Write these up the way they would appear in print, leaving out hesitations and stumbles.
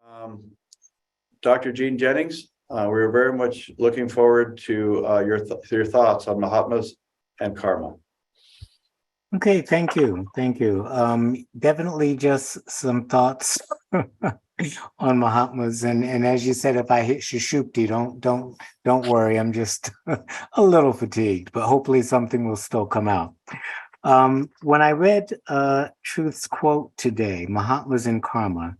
Um, Dr. Gene Jennings, we're very much looking forward to your thoughts on Mahatmas and Karma. Okay, thank you. Thank you. Definitely just some thoughts on Mahatmas. And as you said, if I hit Shushupti, don't worry. I'm just a little fatigued, but hopefully something will still come out. When I read Truth's quote today, Mahatmas and Karma,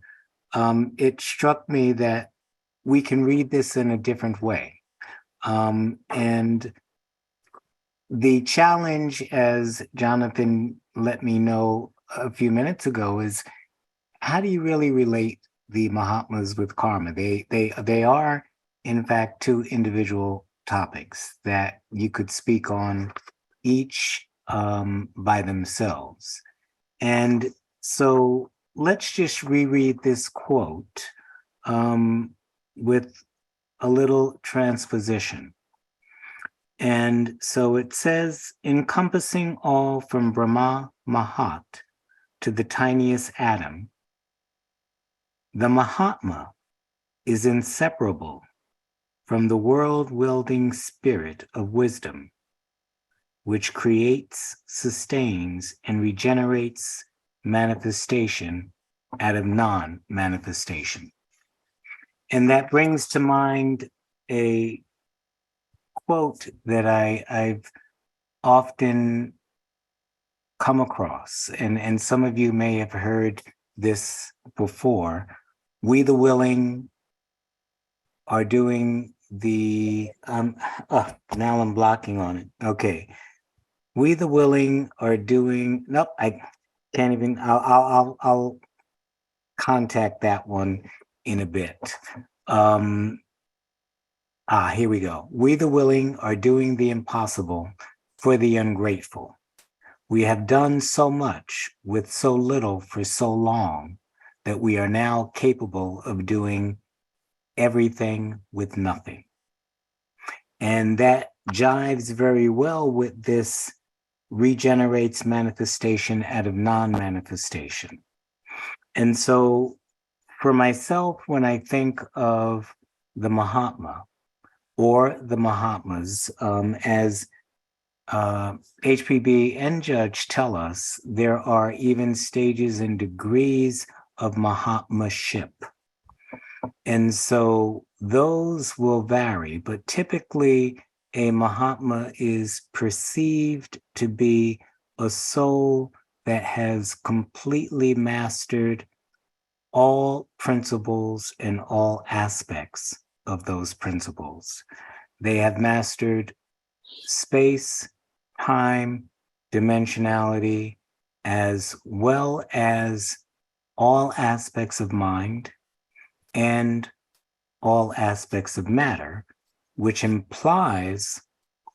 it struck me that we can read this in a different way. And the challenge, as Jonathan let me know a few minutes ago, is how do you really relate the Mahatmas with karma? They are, in fact, two individual topics that you could speak on each by themselves. And so let's just reread this quote with a little transposition. And so it says, encompassing all from Brahma Mahat to the tiniest atom, the Mahatma is inseparable from the world-wielding spirit of wisdom, which creates, sustains, and regenerates manifestation out of non-manifestation. And that brings to mind a quote that I've often come across, and some of you may have heard this before. We the willing are doing the, now I'm blocking on it. Okay. We the willing are doing, nope, I can't even, I'll contact that one in a bit. Here we go. We the willing are doing the impossible for the ungrateful. We have done so much with so little for so long that we are now capable of doing everything with nothing. And that jives very well with this regenerates manifestation out of non-manifestation. And so for myself, when I think of the Mahatma or the Mahatmas, as HPB and Judge tell us, there are even stages and degrees of Mahatmaship. And so those will vary, but typically a Mahatma is perceived to be a soul that has completely mastered all principles and all aspects of those principles. They have mastered space, time, dimensionality, as well as all aspects of mind and all aspects of matter, which implies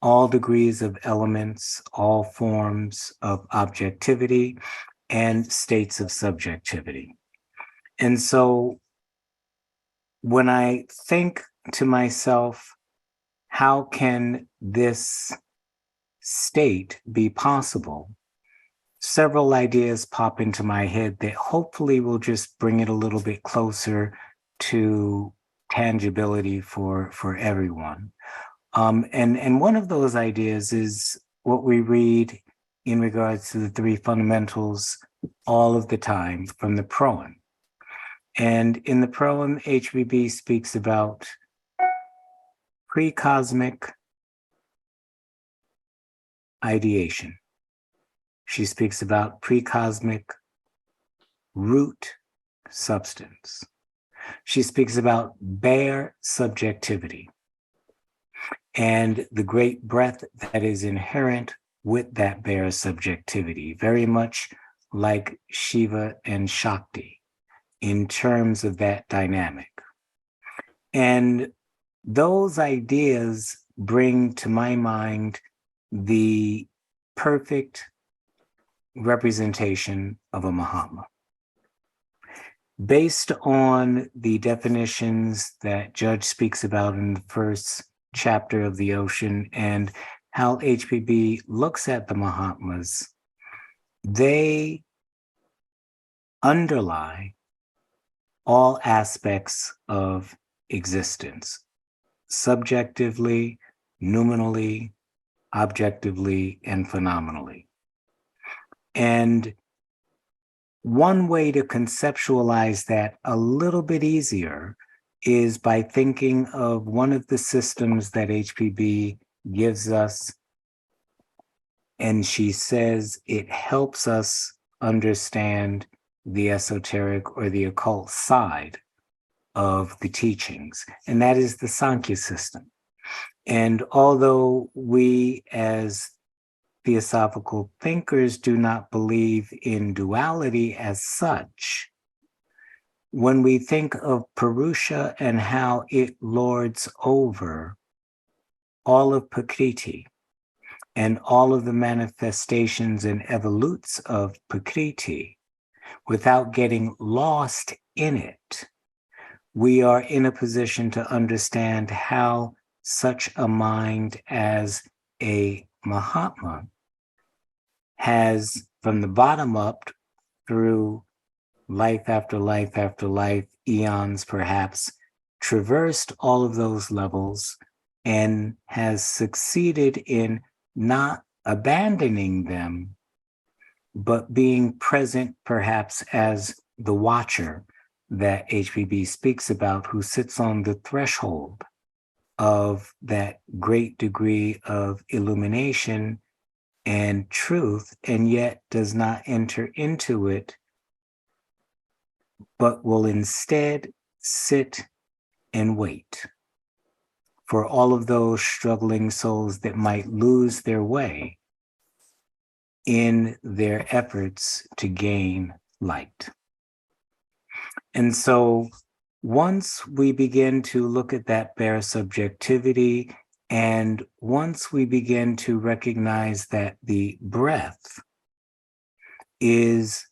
all degrees of elements, all forms of objectivity, and states of subjectivity. And so when I think to myself, how can this state be possible? Several ideas pop into my head that hopefully will just bring it a little bit closer to tangibility for everyone. And one of those ideas is what we read in regards to the three fundamentals all of the time from the proem. And in the proem, HBB speaks about pre-cosmic ideation. She speaks about pre-cosmic root substance. She speaks about bare subjectivity and the great breadth that is inherent with that bare subjectivity, very much like Shiva and Shakti in terms of that dynamic. And those ideas bring to my mind the perfect representation of a Mahatma. Based on the definitions that Judge speaks about in the first chapter of The Ocean and how HPB looks at the Mahatmas, they underlie all aspects of existence, subjectively, nominally, objectively, and phenomenally. And one way to conceptualize that a little bit easier is by thinking of one of the systems that HPB gives us. And she says it helps us understand the esoteric or the occult side of the teachings, and that is the Sankhya system. And although we as theosophical thinkers do not believe in duality as such, when we think of Purusha and how it lords over all of Prakriti and all of the manifestations and evolutes of Prakriti without getting lost in it, we are in a position to understand how such a mind as a Mahatma has, from the bottom up through life after life after life, eons perhaps, traversed all of those levels and has succeeded in not abandoning them, but being present perhaps as the watcher that HPB speaks about, who sits on the threshold of that great degree of illumination and truth, and yet does not enter into it, but will instead sit and wait for all of those struggling souls that might lose their way in their efforts to gain light. And so once we begin to look at that bare subjectivity, and once we begin to recognize that the breath is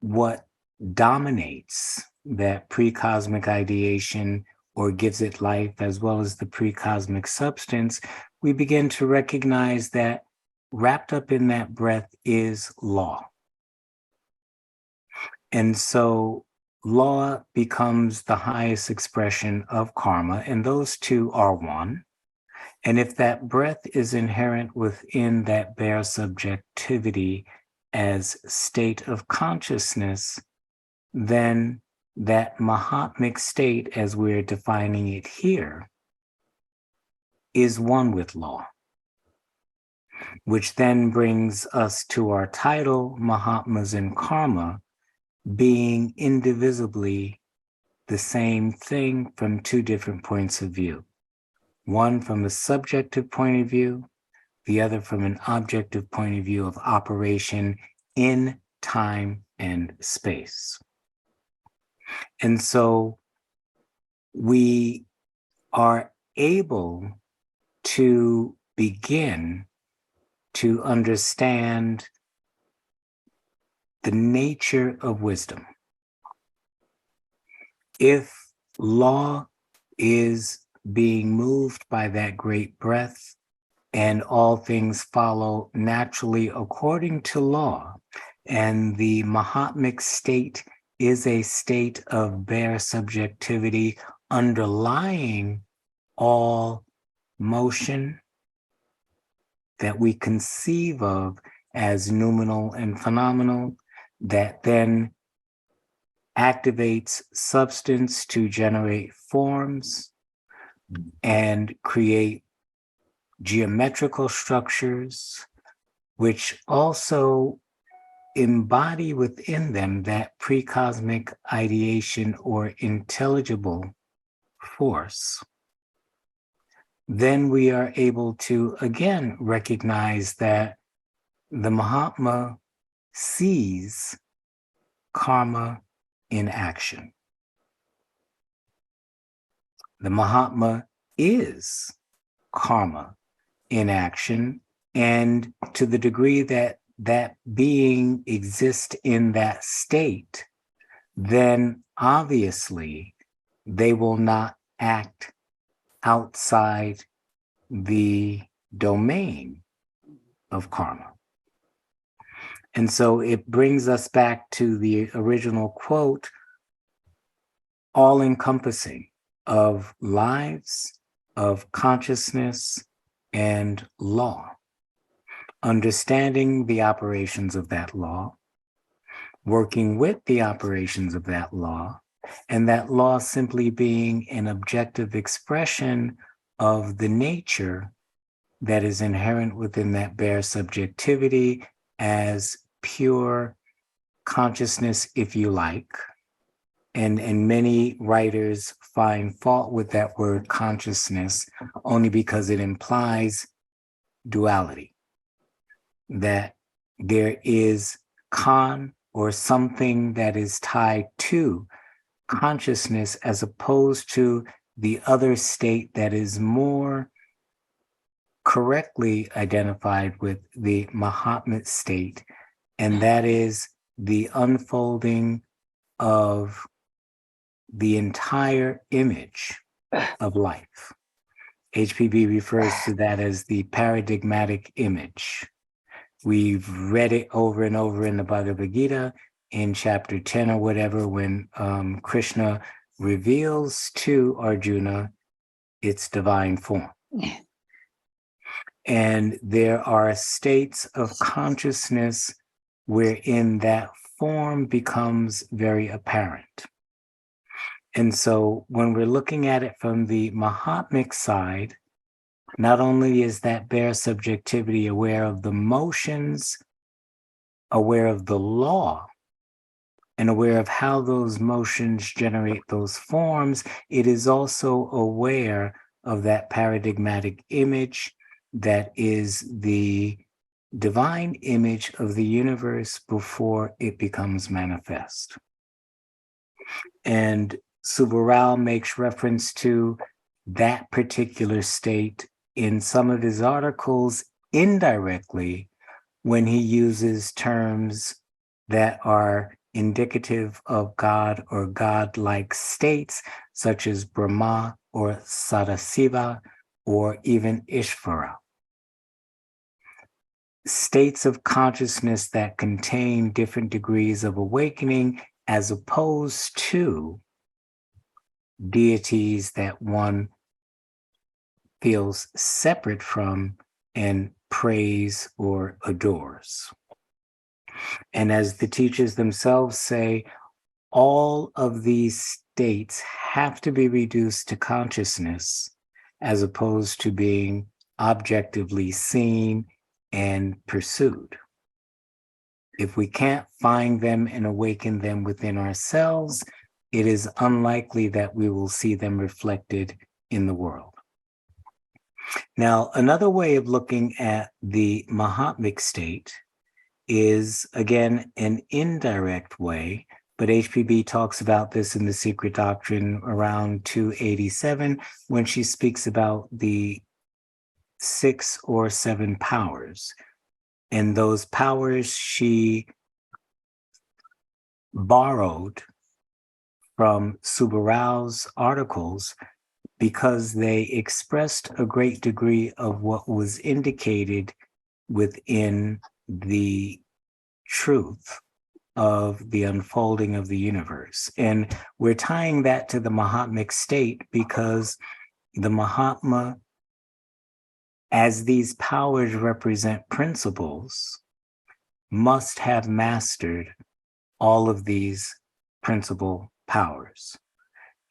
what dominates that pre-cosmic ideation or gives it life, as well as the pre-cosmic substance, we begin to recognize that wrapped up in that breath is law. And so law becomes the highest expression of karma, and those two are one. And if that breath is inherent within that bare subjectivity as state of consciousness, then that Mahatmic state, as we're defining it here, is one with law, which then brings us to our title, Mahatmas and Karma, being indivisibly the same thing from two different points of view. One from a subjective point of view, the other from an objective point of view of operation in time and space. And so we are able to begin to understand the nature of wisdom. If law is being moved by that great breath, and all things follow naturally according to law, and the Mahatmic state is a state of bare subjectivity underlying all motion that we conceive of as noumenal and phenomenal, that then activates substance to generate forms and create geometrical structures, which also embody within them that pre-cosmic ideation or intelligible force, then we are able to again recognize that the Mahatma sees karma in action. The Mahatma is karma in action, and to the degree that that being exists in that state, then obviously they will not act outside the domain of karma. And so it brings us back to the original quote all-encompassing of lives, of consciousness, and law. Understanding the operations of that law, working with the operations of that law, and that law simply being an objective expression of the nature that is inherent within that bare subjectivity as pure consciousness, if you like. And many writers find fault with that word consciousness only because it implies duality, that there is con or something that is tied to consciousness as opposed to the other state that is more correctly identified with the Mahatma state, and that is the unfolding of the entire image of life. HPB refers to that as the paradigmatic image. We've read it over and over in the Bhagavad Gita in chapter 10 or whatever, when Krishna reveals to Arjuna its divine form. And there are states of consciousness wherein that form becomes very apparent. And so when we're looking at it from the Mahatmic side, not only is that bare subjectivity aware of the motions, aware of the law, and aware of how those motions generate those forms, it is also aware of that paradigmatic image that is the divine image of the universe before it becomes manifest. And Subbarao makes reference to that particular state in some of his articles indirectly when he uses terms that are indicative of God or God-like states, such as Brahma or Sadasiva or even Ishvara. States of consciousness that contain different degrees of awakening as opposed to deities that one feels separate from and praise or adores. And as the teachers themselves say, all of these states have to be reduced to consciousness as opposed to being objectively seen and pursued. If we can't find them and awaken them within ourselves, it is unlikely that we will see them reflected in the world. Now, another way of looking at the Mahatmic state is, again, an indirect way, but HPB talks about this in The Secret Doctrine around 287 when she speaks about the 6 or 7 powers. And those powers she borrowed from Subbarao's articles because they expressed a great degree of what was indicated within the truth of the unfolding of the universe. And we're tying that to the Mahatmic state because the Mahatma, as these powers represent principles, must have mastered all of these principal powers.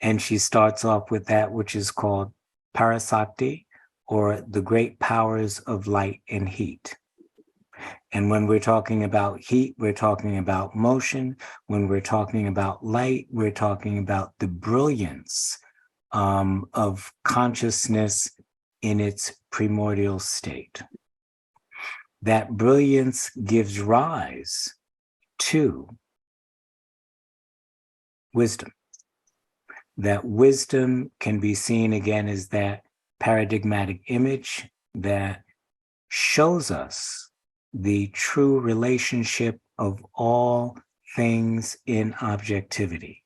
And she starts off with that which is called Parasakti, or the great powers of light and heat. And when we're talking about heat, we're talking about motion. When we're talking about light, we're talking about the brilliance of consciousness in its primordial state. That brilliance gives rise to wisdom. That wisdom can be seen again as that paradigmatic image that shows us the true relationship of all things in objectivity.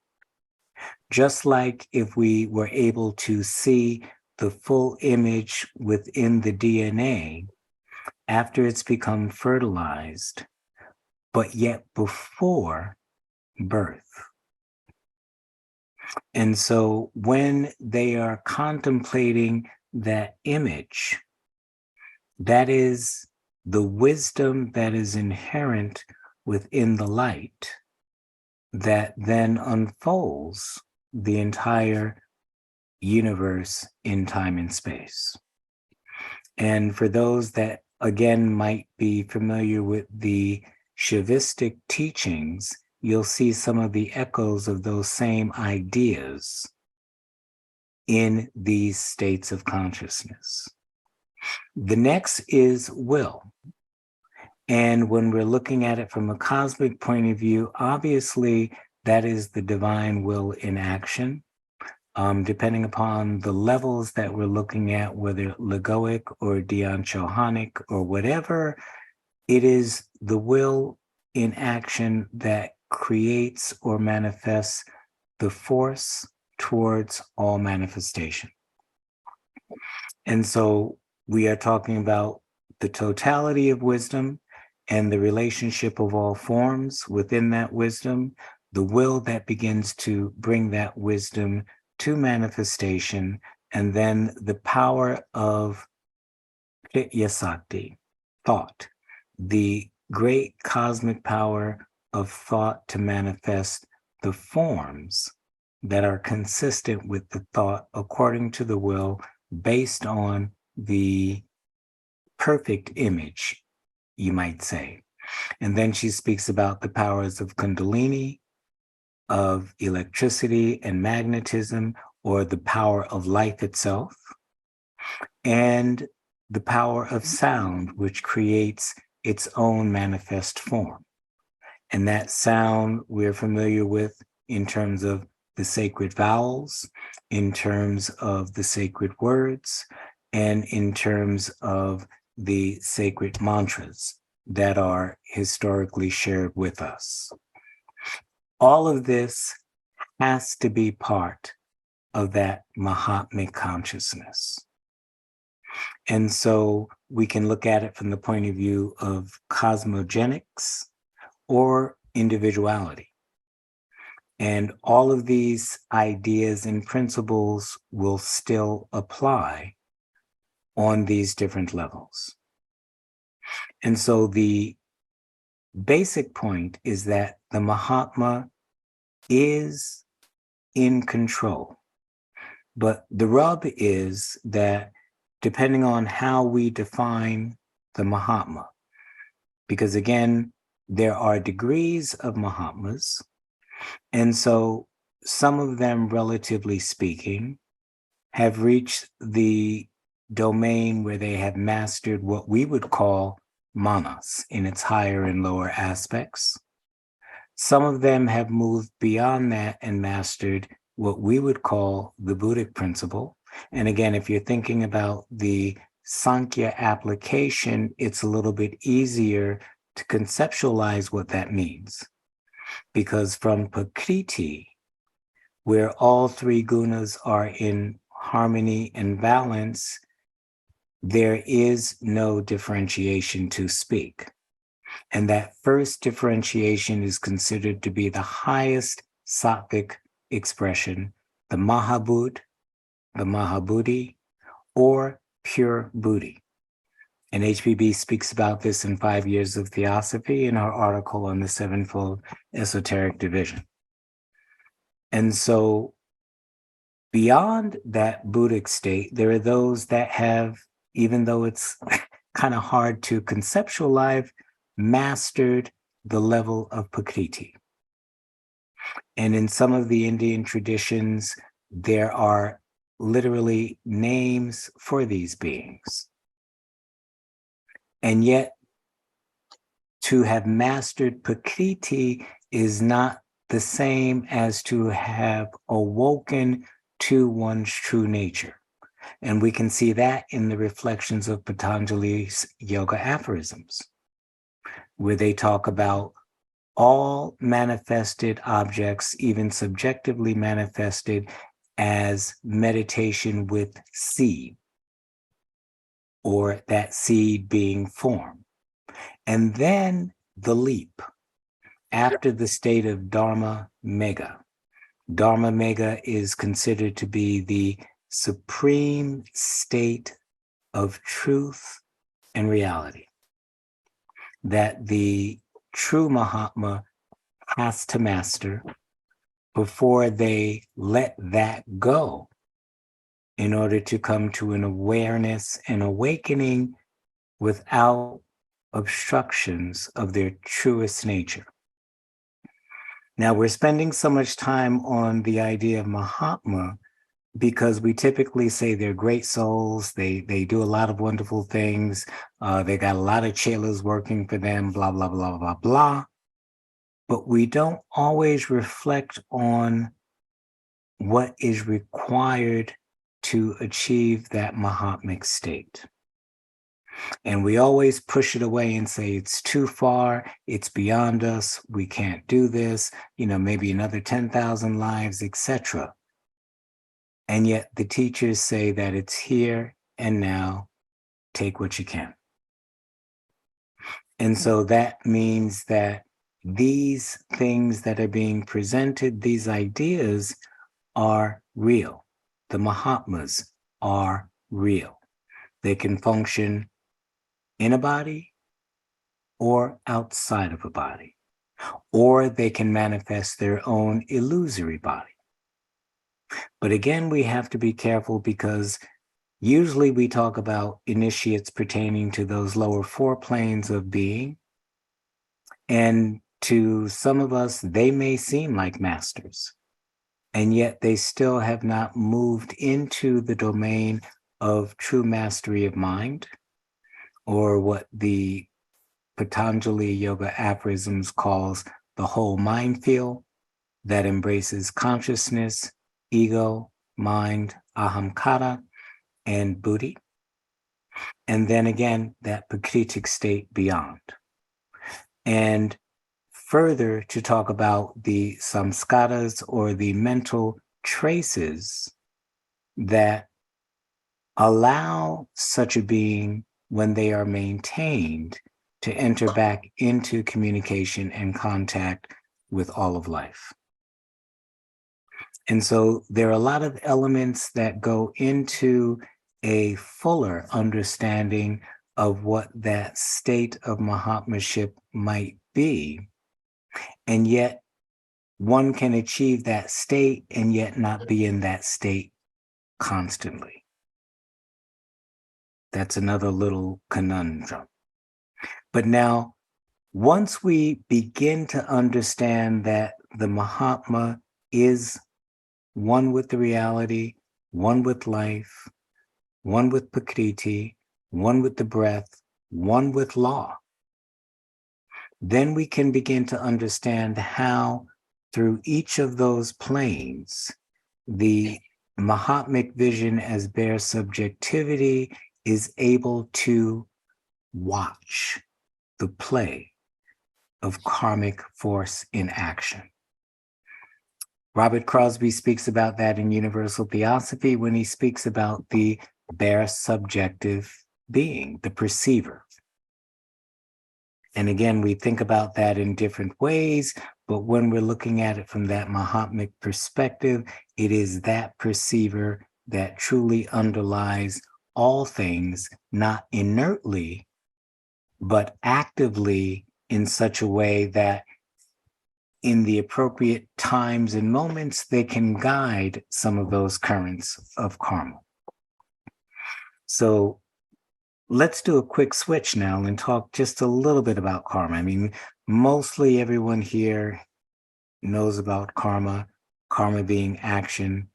Just like if we were able to see the full image within the DNA after it's become fertilized, but yet before birth. And so when they are contemplating that image, that is the wisdom that is inherent within the light that then unfolds the entire universe in time and space. And for those that, again, might be familiar with the Shaivistic teachings, you'll see some of the echoes of those same ideas in these states of consciousness. The next is will. And when we're looking at it from a cosmic point of view, obviously that is the divine will in action. Depending upon the levels that we're looking at, whether Ligoic or Dianchohonic or whatever, it is the will in action that creates or manifests the force towards all manifestation. And so we are talking about the totality of wisdom and the relationship of all forms within that wisdom, the will that begins to bring that wisdom to manifestation, and then the power of Yasakti, thought, the great cosmic power of thought to manifest the forms that are consistent with the thought according to the will, based on the perfect image, you might say. And then she speaks about the powers of Kundalini, of electricity and magnetism, or the power of life itself, and the power of sound, which creates its own manifest form. And that sound we're familiar with in terms of the sacred vowels, in terms of the sacred words, and in terms of the sacred mantras that are historically shared with us. All of this has to be part of that Mahatmic consciousness. And so we can look at it from the point of view of cosmogenics or individuality. And all of these ideas and principles will still apply on these different levels. And so the basic point is that the Mahatma is in control. But the rub is that depending on how we define the Mahatma, because again, there are degrees of Mahatmas, and so some of them, relatively speaking, have reached the domain where they have mastered what we would call manas in its higher and lower aspects. Some of them have moved beyond that and mastered what we would call the Buddhic principle. And again, if you're thinking about the Sankhya application, it's a little bit easier to conceptualize what that means. Because from Prakriti, where all three gunas are in harmony and balance, there is no differentiation to speak. And that first differentiation is considered to be the highest sattvic expression, the Mahabhut, the Mahabhuti, or pure Buddhi. And HPB speaks about this in 5 Years of Theosophy in her article on the Sevenfold Esoteric Division. And so beyond that Buddhic state, there are those that have, even though it's kind of hard to conceptualize, mastered the level of Prakriti. And in some of the Indian traditions, there are literally names for these beings. And yet, to have mastered Prakriti is not the same as to have awoken to one's true nature. And we can see that in the reflections of Patanjali's yoga aphorisms, where they talk about all manifested objects, even subjectively manifested, as meditation with seed, or that seed being form. And then the leap after the state of Dharma Mega, Dharma Mega is considered to be the supreme state of truth and reality that the true Mahatma has to master before they let that go in order to come to an awareness and awakening without obstructions of their truest nature. Now, we're spending so much time on the idea of Mahatma because we typically say they're great souls, they do a lot of wonderful things, they got a lot of chelas working for them, blah, blah, blah, blah, blah. But we don't always reflect on what is required to achieve that Mahatmic state. And we always push it away and say, it's too far, it's beyond us, we can't do this, maybe another 10,000 lives, etc. And yet the teachers say that it's here and now, take what you can. And so that means that these things that are being presented, these ideas are real. The Mahatmas are real. They can function in a body or outside of a body, or they can manifest their own illusory body. But again, we have to be careful because usually we talk about initiates pertaining to those lower four planes of being. And to some of us, they may seem like masters, and yet they still have not moved into the domain of true mastery of mind, or what the Patanjali Yoga aphorisms calls the whole mind field that embraces consciousness, ego, mind, ahamkara, and buddhi. And then again, that prakritic state beyond. And further to talk about the samskaras or the mental traces that allow such a being, when they are maintained, to enter back into communication and contact with all of life. And so there are a lot of elements that go into a fuller understanding of what that state of Mahatmaship might be. And yet one can achieve that state and yet not be in that state constantly. That's another little conundrum. But now, once we begin to understand that the Mahatma is one with the reality, one with life, one with Prakriti, one with the breath, one with law, then we can begin to understand how through each of those planes, the Mahatmic vision as bare subjectivity is able to watch the play of karmic force in action. Robert Crosby speaks about that in Universal Theosophy when he speaks about the bare subjective being, the perceiver. And again, we think about that in different ways, but when we're looking at it from that Mahatmic perspective, it is that perceiver that truly underlies all things, not inertly, but actively in such a way that in the appropriate times and moments, they can guide some of those currents of karma. So let's do a quick switch now and talk just a little bit about karma. I mean, mostly everyone here knows about karma, karma being action,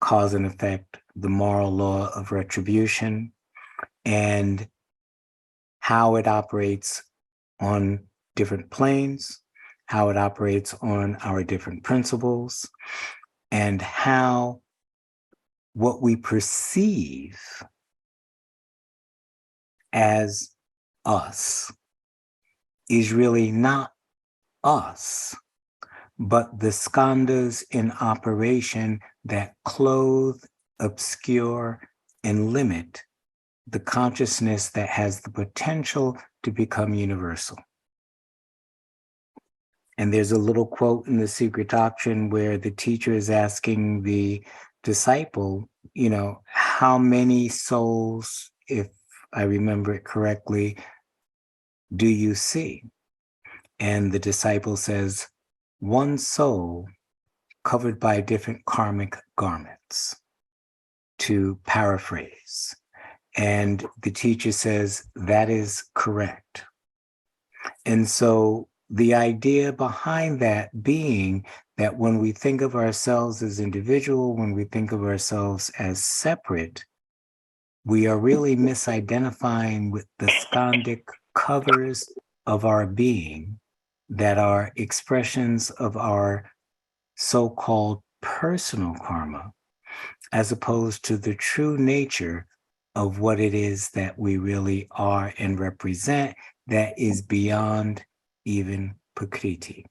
cause and effect, the moral law of retribution, and how it operates on different planes, how it operates on our different principles, and how what we perceive as us is really not us, but the skandhas in operation that clothe, obscure, and limit the consciousness that has the potential to become universal. And there's a little quote in The Secret Doctrine where the teacher is asking the disciple, how many souls, if I remember it correctly, do you see? And the disciple says, one soul covered by different karmic garments, to paraphrase. And the teacher says, that is correct. And so the idea behind that being that when we think of ourselves as individual, when we think of ourselves as separate, we are really misidentifying with the skandic covers of our being that are expressions of our so-called personal karma, as opposed to the true nature of what it is that we really are and represent that is beyond even Prakriti.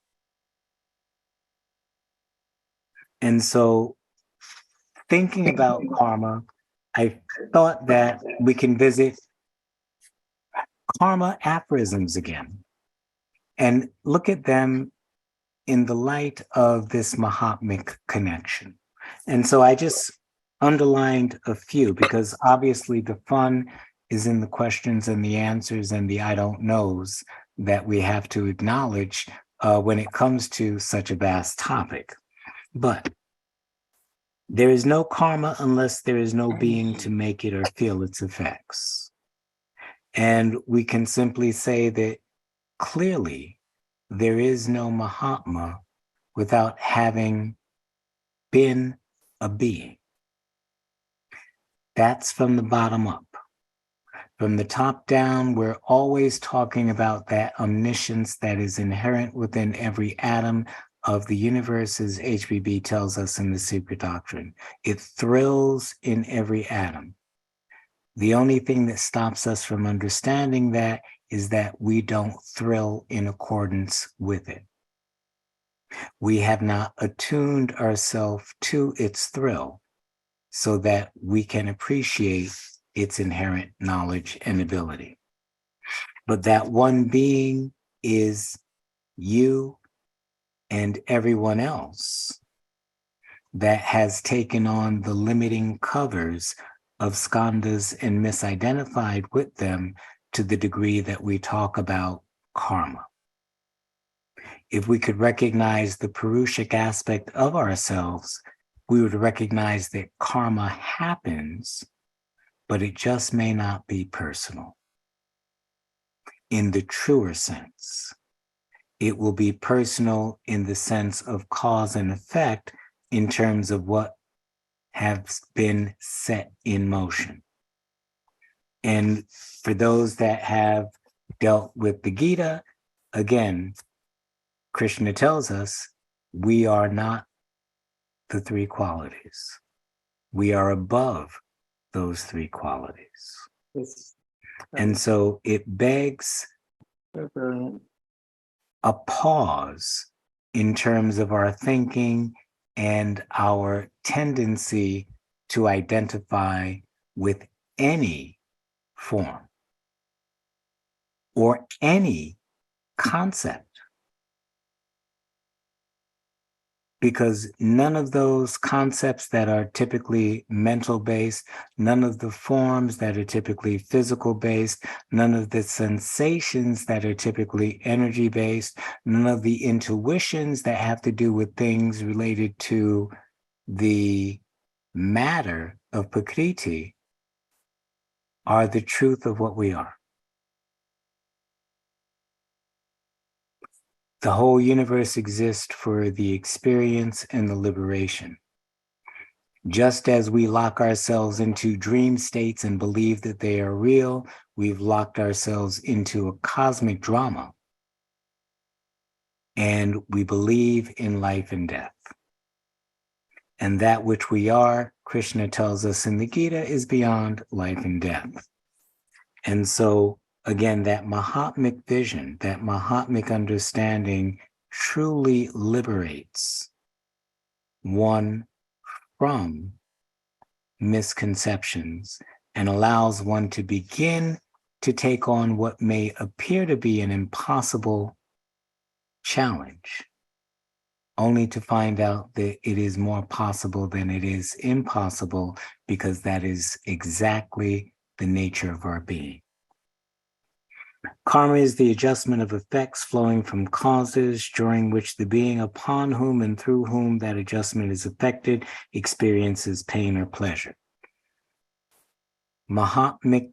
And so thinking about karma, I thought that we can visit karma aphorisms again and look at them in the light of this Mahatmic connection. And so I just underlined a few because obviously the fun is in the questions and the answers and the I don't knows that we have to acknowledge when it comes to such a vast topic. But there is no karma unless there is no being to make it or feel its effects. And we can simply say that clearly there is no Mahatma without having been a being. That's from the bottom up. From the top down, we're always talking about that omniscience that is inherent within every atom of the universe, as HBB tells us in The Secret Doctrine. It thrills in every atom. The only thing that stops us from understanding that is that we don't thrill in accordance with it. We have not attuned ourselves to its thrill so that we can appreciate its inherent knowledge and ability. But that one being is you and everyone else that has taken on the limiting covers of skandhas and misidentified with them to the degree that we talk about karma. If we could recognize the Purushic aspect of ourselves, we would recognize that karma happens, but it just may not be personal. In the truer sense, it will be personal in the sense of cause and effect in terms of what has been set in motion. And for those that have dealt with the Gita, again, Krishna tells us we are not the three qualities. We are above those three qualities. Yes. And so it begs a pause in terms of our thinking and our tendency to identify with any form or any concept. Because none of those concepts that are typically mental based, none of the forms that are typically physical based, none of the sensations that are typically energy based, none of the intuitions that have to do with things related to the matter of Prakriti are the truth of what we are. The whole universe exists for the experience and the liberation. Just as we lock ourselves into dream states and believe that they are real, we've locked ourselves into a cosmic drama. And we believe in life and death. And that which we are, Krishna tells us in the Gita, is beyond life and death. And so, again, that Mahatmic vision, that Mahatmic understanding truly liberates one from misconceptions and allows one to begin to take on what may appear to be an impossible challenge, only to find out that it is more possible than it is impossible, because that is exactly the nature of our being. Karma is the adjustment of effects flowing from causes during which the being upon whom and through whom that adjustment is affected experiences pain or pleasure. Mahatmic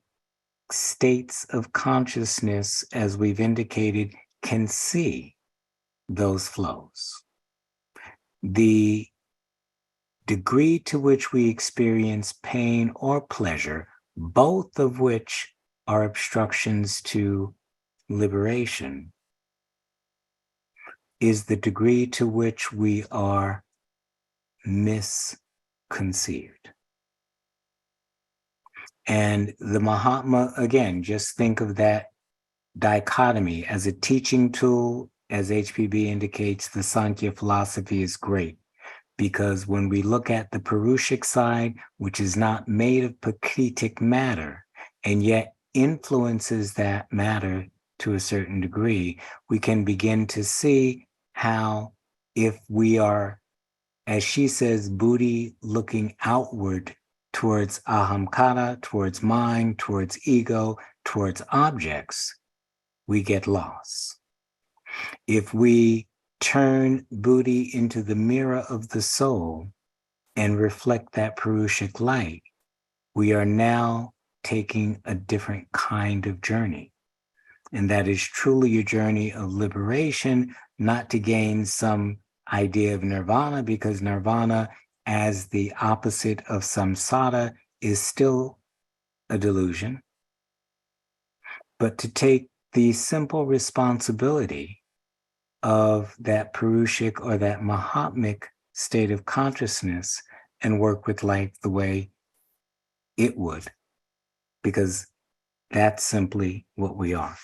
states of consciousness, as we've indicated, can see those flows. The degree to which we experience pain or pleasure, both of which are obstructions to liberation, is the degree to which we are misconceived. And the Mahatma, again, just think of that dichotomy as a teaching tool. As HPB indicates, the Sankhya philosophy is great, because when we look at the Purushic side, which is not made of Prakritic matter, and yet influences that matter to a certain degree, we can begin to see how, if we are, as she says, buddhi looking outward towards ahamkara, towards mind, towards ego, towards objects, we get lost. If we turn buddhi into the mirror of the soul and reflect that Purushic light, we are now taking a different kind of journey. And that is truly a journey of liberation, not to gain some idea of nirvana, because nirvana, as the opposite of samsara, is still a delusion, but to take the simple responsibility of that Purushic or that Mahatmic state of consciousness and work with life the way it would, because that's simply what we are.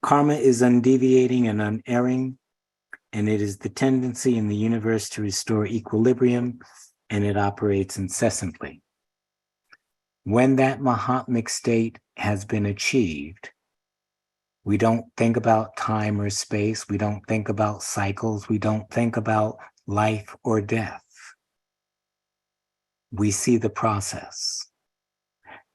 Karma is undeviating and unerring, and it is the tendency in the universe to restore equilibrium, and it operates incessantly. When that Mahatmic state has been achieved, we don't think about time or space. We don't think about cycles. We don't think about life or death. We see the process.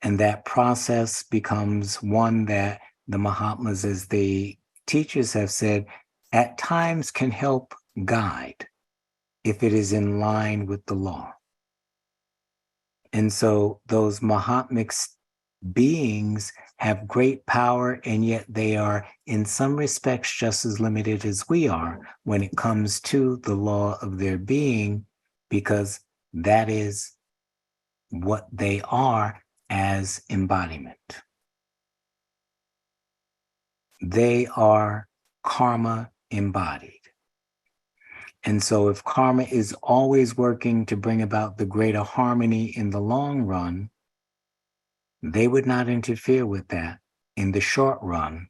And that process becomes one that the Mahatmas, as the teachers have said, at times can help guide if it is in line with the law. And so those Mahatmic beings have great power, and yet they are in some respects just as limited as we are when it comes to the law of their being, because that is what they are as embodiment. They are karma embodied. And so if karma is always working to bring about the greater harmony in the long run, they would not interfere with that in the short run,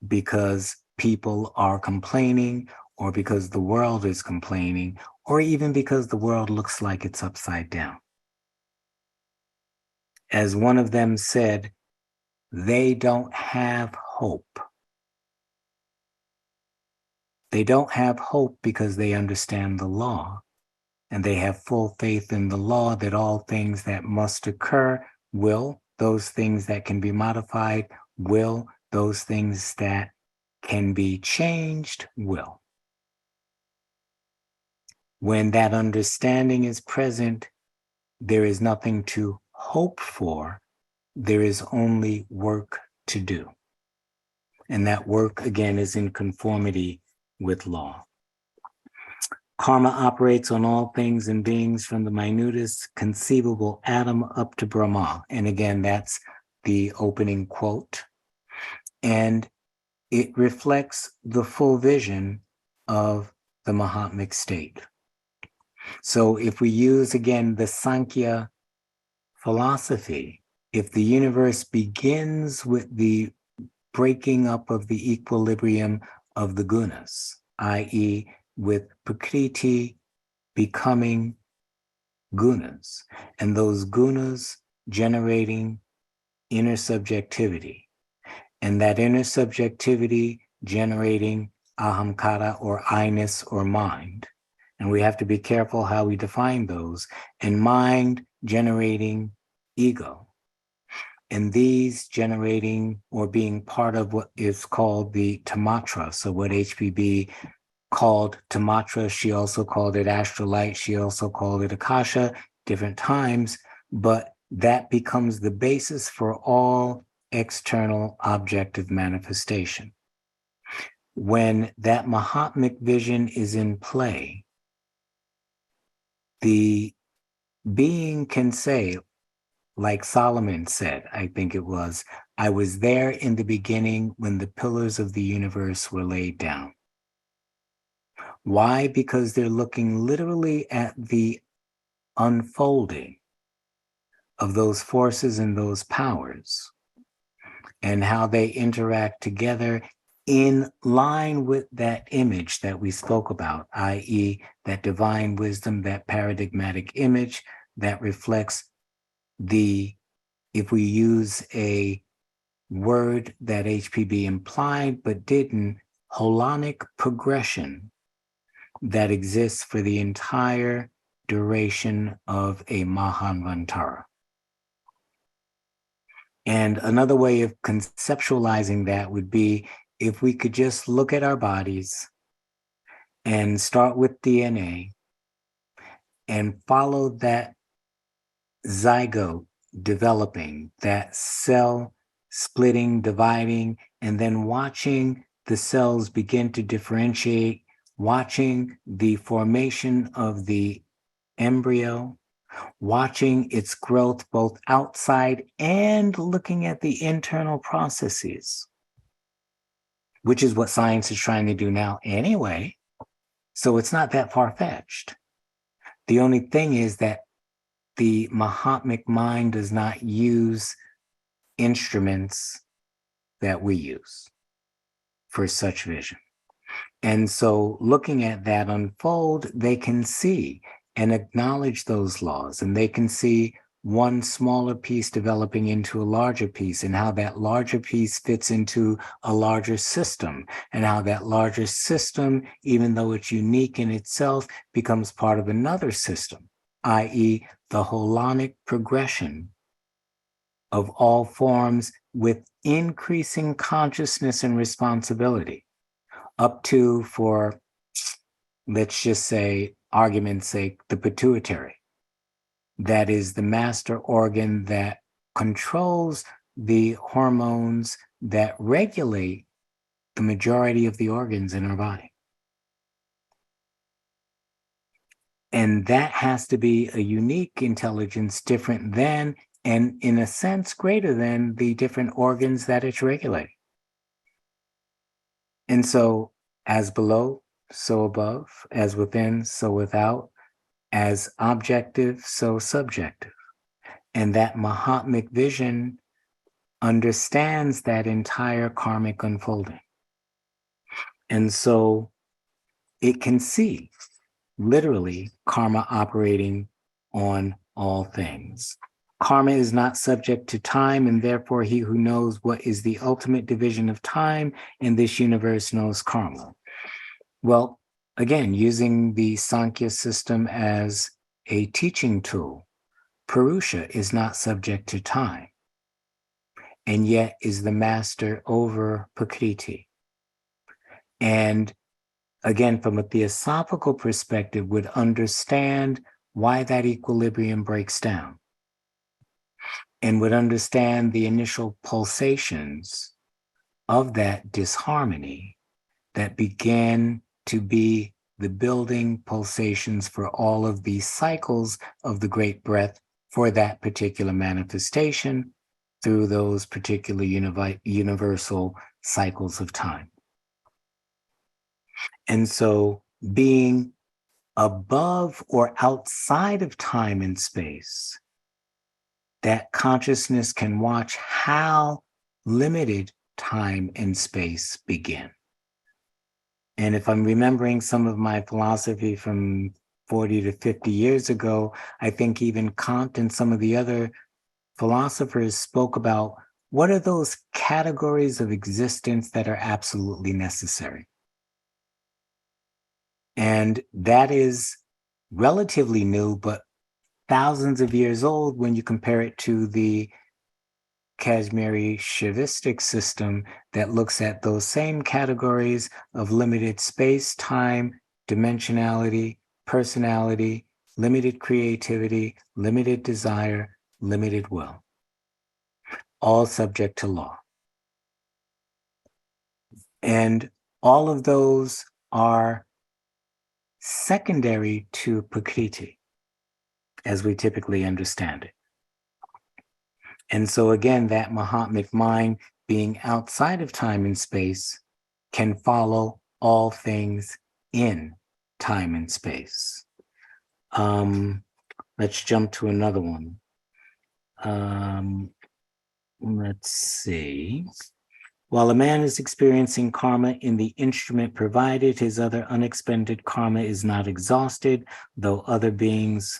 because people are complaining, or because the world is complaining, or even because the world looks like it's upside down. As one of them said, they don't have hope. They don't have hope because they understand the law, and they have full faith in the law that all things that must occur will, those things that can be modified will, those things that can be changed will. When that understanding is present, there is nothing to hope for. There is only work to do. And that work, again, is in conformity with law. Karma operates on all things and beings, from the minutest conceivable atom up to Brahma. And again, that's the opening quote. And it reflects the full vision of the Mahatmic state. So if we use, again, the Sankhya philosophy, if the universe begins with the breaking up of the equilibrium of the gunas, i.e., with Prakriti becoming gunas, and those gunas generating inner subjectivity, and that inner subjectivity generating ahamkara or I-ness or mind. And we have to be careful how we define those. And mind generating ego. And these generating or being part of what is called the tamatra. So what HPB called tamatra, she also called it astral light. She also called it akasha, different times. But that becomes the basis for all external objective manifestation. When that Mahatmic vision is in play, the being can say, like Solomon said, I think it was, I was there in the beginning when the pillars of the universe were laid down. Why? Because they're looking literally at the unfolding of those forces and those powers and how they interact together in line with that image that we spoke about, i.e., that divine wisdom, that paradigmatic image that reflects the, if we use a word that HPB implied but didn't, holonic progression that exists for the entire duration of a Mahanvantara. And another way of conceptualizing that would be if we could just look at our bodies and start with DNA and follow that zygote developing, that cell splitting, dividing, and then watching the cells begin to differentiate, watching the formation of the embryo, watching its growth both outside and looking at the internal processes, which is what science is trying to do now anyway. So it's not that far-fetched. The only thing is that the Mahatmic mind does not use instruments that we use for such vision. And so looking at that unfold, they can see and acknowledge those laws, and they can see one smaller piece developing into a larger piece, and how that larger piece fits into a larger system, and how that larger system, even though it's unique in itself, becomes part of another system, i.e., the holonic progression of all forms with increasing consciousness and responsibility, up to, for, let's just say, argument's sake, the pituitary. That is the master organ that controls the hormones that regulate the majority of the organs in our body. And that has to be a unique intelligence, different than, and in a sense, greater than the different organs that it's regulating. And so, as below, so above, as within, so without, as objective, so subjective. And that Mahatmic vision understands that entire karmic unfolding. And so it can see literally karma operating on all things. Karma is not subject to time, and therefore he who knows what is the ultimate division of time in this universe knows karma. Well, again, using the Sankhya system as a teaching tool, Purusha is not subject to time, and yet is the master over Prakriti. And again, from a theosophical perspective, would understand why that equilibrium breaks down, and would understand the initial pulsations of that disharmony that began to be the building pulsations for all of these cycles of the great breath for that particular manifestation through those particular universal cycles of time. And so being above or outside of time and space, that consciousness can watch how limited time and space begin. And if I'm remembering some of my philosophy from 40 to 50 years ago, I think even Kant and some of the other philosophers spoke about what are those categories of existence that are absolutely necessary? And that is relatively new, but thousands of years old when you compare it to the Kashmiri Shaivistic system that looks at those same categories of limited space, time, dimensionality, personality, limited creativity, limited desire, limited will, all subject to law. And all of those are secondary to Prakriti, as we typically understand it. And so again, that Mahatmic mind being outside of time and space can follow all things in time and space. Let's jump to another one. Let's see. While a man is experiencing karma in the instrument provided, his other unexpended karma is not exhausted, though other beings,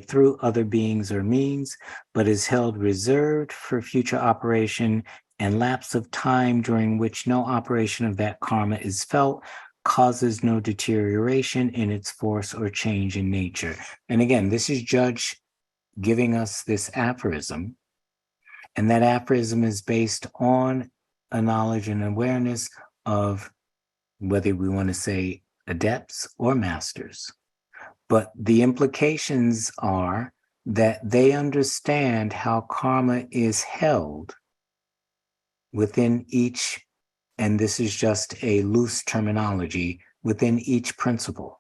through other beings or means, but is held reserved for future operation, and lapse of time during which no operation of that karma is felt causes no deterioration in its force or change in nature. And again, this is Judge giving us this aphorism, and that aphorism is based on a knowledge and awareness of whether we want to say adepts or masters. But the implications are that they understand how karma is held within each, and this is just a loose terminology, within each principle.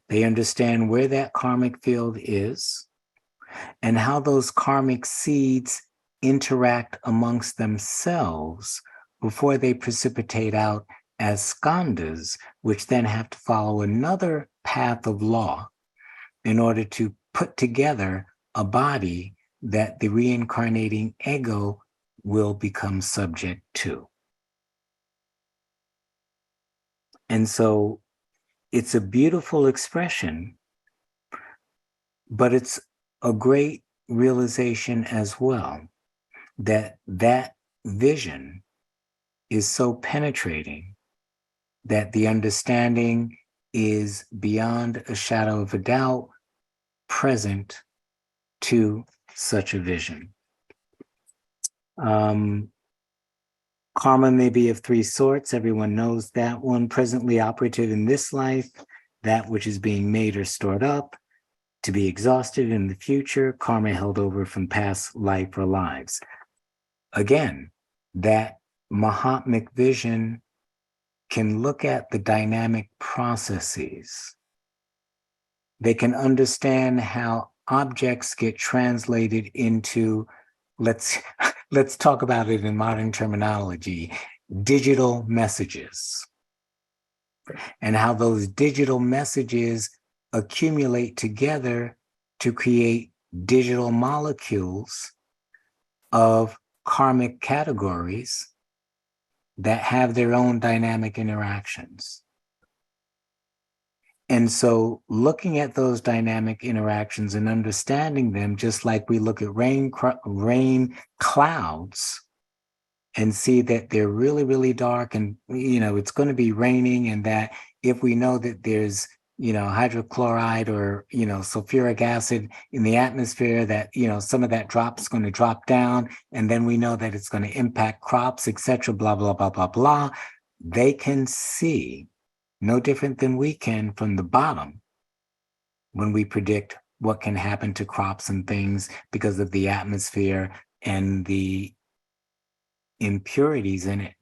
They understand where that karmic field is and how those karmic seeds interact amongst themselves before they precipitate out as skandhas, which then have to follow another path of law in order to put together a body that the reincarnating ego will become subject to. And so it's a beautiful expression, but it's a great realization as well, that that vision is so penetrating that the understanding is beyond a shadow of a doubt present to such a vision. Karma may be of three sorts. Everyone knows that one. Presently operative in this life, that which is being made or stored up, to be exhausted in the future, karma held over from past life or lives. Again, that Mahatmic vision can look at the dynamic processes. They can understand how objects get translated into, let's talk about it in modern terminology, digital messages, and how those digital messages accumulate together to create digital molecules of karmic categories that have their own dynamic interactions. And so looking at those dynamic interactions and understanding them, just like we look at rain clouds and see that they're really, really dark and, it's going to be raining, and that if we know that there's, hydrochloride or, sulfuric acid in the atmosphere, that, some of that drop is going to drop down, and then we know that it's going to impact crops, etc., blah, blah, blah, blah, blah. They can see, no different than we can from the bottom, when we predict what can happen to crops and things because of the atmosphere and the impurities in it.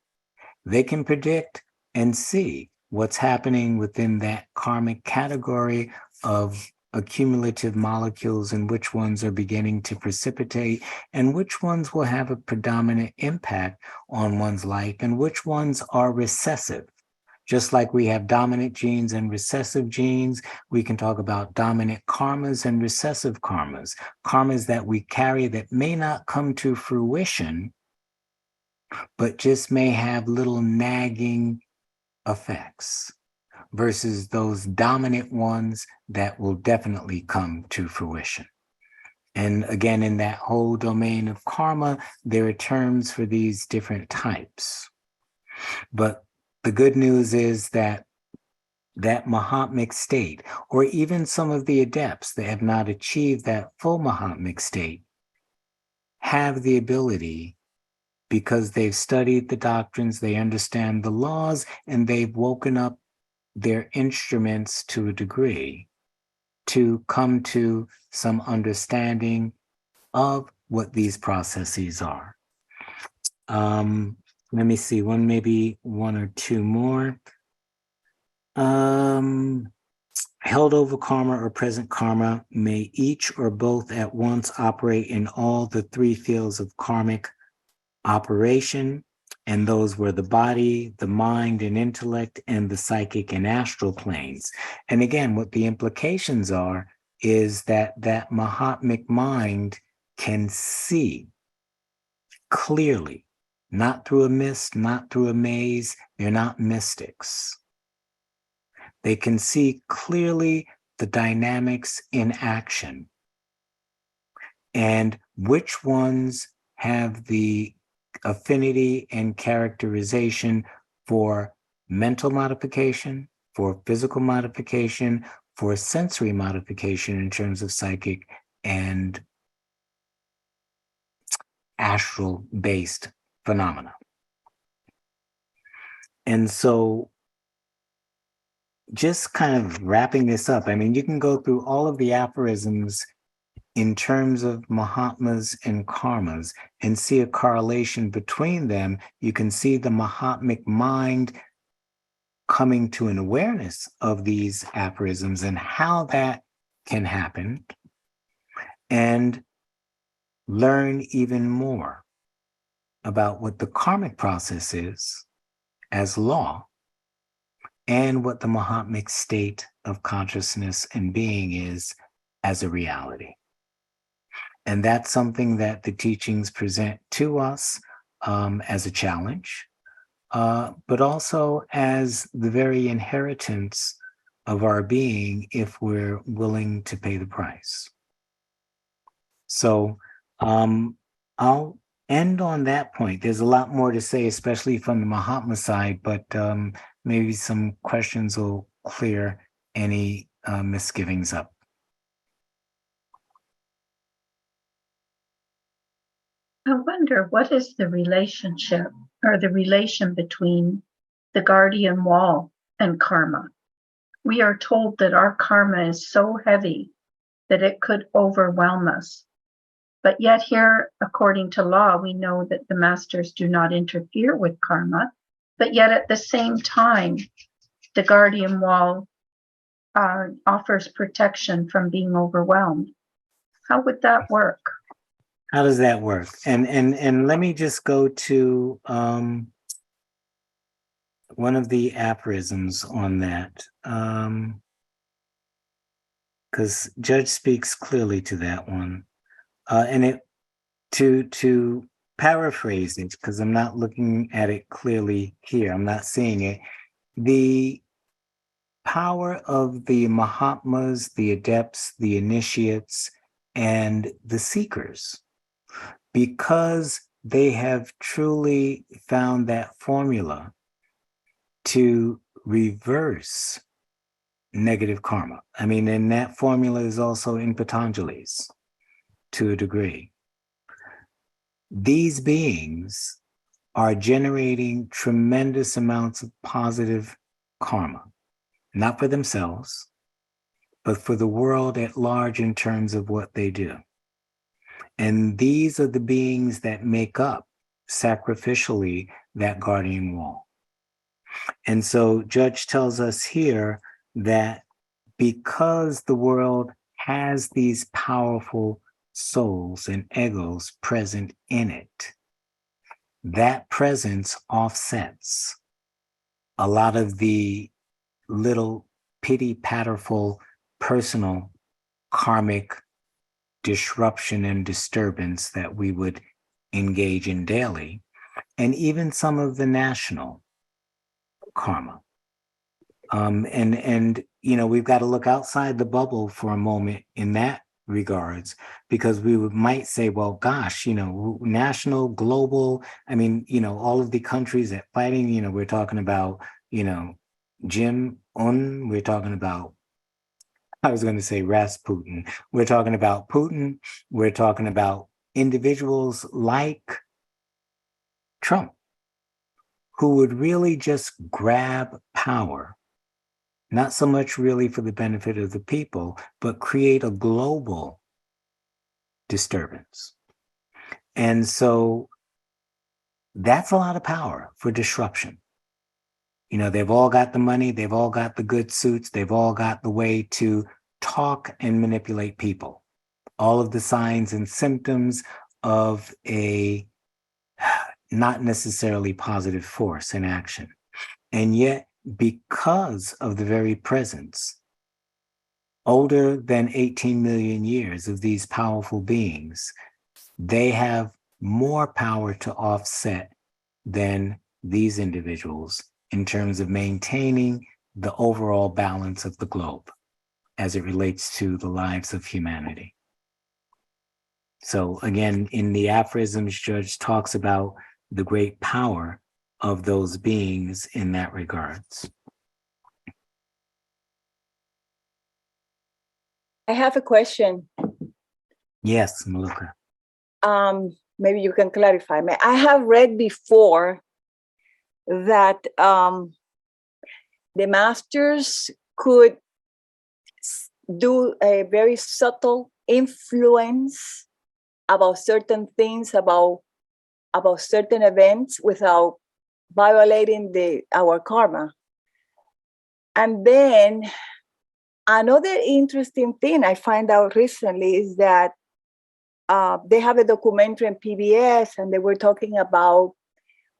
They can predict and see what's happening within that karmic category of accumulative molecules, and which ones are beginning to precipitate, and which ones will have a predominant impact on one's life, and which ones are recessive. Just like we have dominant genes and recessive genes, we can talk about dominant karmas and recessive karmas, karmas that we carry that may not come to fruition, but just may have little nagging effects, versus those dominant ones that will definitely come to fruition. And again, in that whole domain of karma, there are terms for these different types. But the good news is that that Mahatmic state, or even some of the adepts that have not achieved that full Mahatmic state, have the ability, because they've studied the doctrines, they understand the laws, and they've woken up their instruments to a degree to come to some understanding of what these processes are. Let me see, maybe one or two more. Held over karma or present karma may each or both at once operate in all the three fields of karmic operation, and those were the body, the mind and intellect, and the psychic and astral planes. And again, what the implications are is that that Mahatmic mind can see clearly, not through a mist, not through a maze. They're not mystics. They can see clearly the dynamics in action and which ones have the affinity and characterization for mental modification, for physical modification, for sensory modification in terms of psychic and astral-based phenomena. And so just kind of wrapping this up, I mean, you can go through all of the aphorisms in terms of Mahatmas and Karmas and see a correlation between them. You can see the Mahatmic mind coming to an awareness of these aphorisms and how that can happen, and learn even more about what the karmic process is as law and what the Mahatmic state of consciousness and being is as a reality. And that's something that the teachings present to us as a challenge, but also as the very inheritance of our being if we're willing to pay the price. So I'll end on that point. There's a lot more to say, especially from the Mahatma side, but maybe some questions will clear any misgivings up. I wonder, what is the relationship or the relation between the guardian wall and karma? We are told that our karma is so heavy that it could overwhelm us. But yet here, according to law, we know that the masters do not interfere with karma. But yet at the same time, the guardian wall offers protection from being overwhelmed. How would that work? How does that work? And let me just go to one of the aphorisms on that, because Judge speaks clearly to that one, and it to paraphrase it, because I'm not looking at it clearly here. I'm not seeing it. The power of the Mahatmas, the adepts, the initiates, and the seekers, because they have truly found that formula to reverse negative karma. I mean, and that formula is also in Patanjali's to a degree. These beings are generating tremendous amounts of positive karma, not for themselves, but for the world at large in terms of what they do. And these are the beings that make up sacrificially that guardian wall. And so Judge tells us here that because the world has these powerful souls and egos present in it, that presence offsets a lot of the little pity-patterful personal karmic disruption and disturbance that we would engage in daily, and even some of the national karma. And you know, we've got to look outside the bubble for a moment in that regards, because might say, well, gosh, national, global, I mean, all of the countries that fighting, we're talking about, Jim Un, we're talking about, I was going to say Rasputin, we're talking about Putin, we're talking about individuals like Trump, who would really just grab power, not so much really for the benefit of the people, but create a global disturbance. And so that's a lot of power for disruption. They've all got the money, they've all got the good suits, they've all got the way to talk and manipulate people. All of the signs and symptoms of a not necessarily positive force in action. And yet, because of the very presence, older than 18 million years of these powerful beings, they have more power to offset than these individuals in terms of maintaining the overall balance of the globe as it relates to the lives of humanity. So again, in the aphorisms, Judge talks about the great power of those beings in that regards. I have a question. Yes, Maluka. Maybe you can clarify me. I have read before that the masters could do a very subtle influence about certain things, about certain events without violating our karma. And then another interesting thing I find out recently is that they have a documentary on PBS, and they were talking about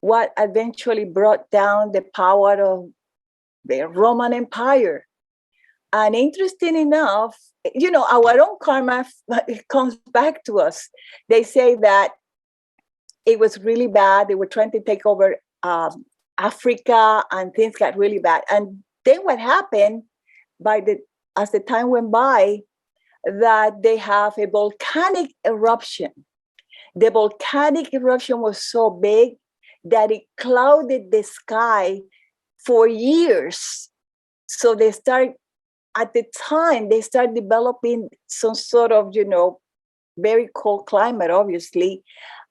what eventually brought down the power of the Roman Empire. And interesting enough, our own karma comes back to us. They say that it was really bad. They were trying to take over Africa, and things got really bad. And then what happened as the time went by, that they have a volcanic eruption. The volcanic eruption was so big that it clouded the sky for years. So they start developing some sort of, very cold climate, obviously.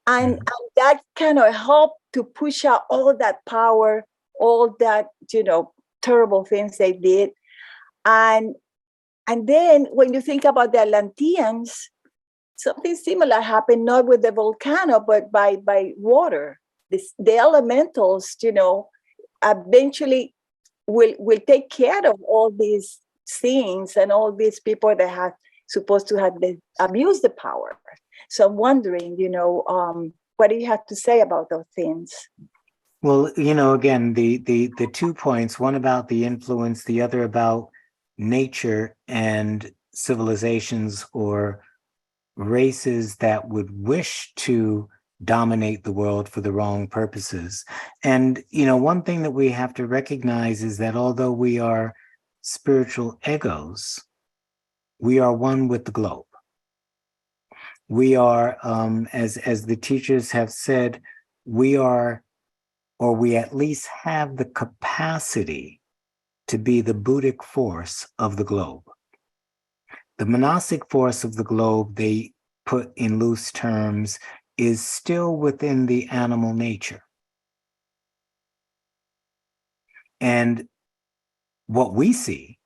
And that kind of helped to push out all that power, all that, terrible things they did. And then when you think about the Atlanteans, something similar happened, not with the volcano, but by water. The elementals, eventually will take care of all these things and all these people that have supposed to have abused the power. So I'm wondering, what do you have to say about those things? Well, again, the 2 points, one about the influence, the other about nature and civilizations or races that would wish to dominate the world for the wrong purposes. And, one thing that we have to recognize is that although we are spiritual egos, we are one with the globe. We are, as the teachers have said, we are, or we at least have the capacity to be the Buddhic force of the globe. The monastic force of the globe, they put in loose terms, is still within the animal nature. And what we see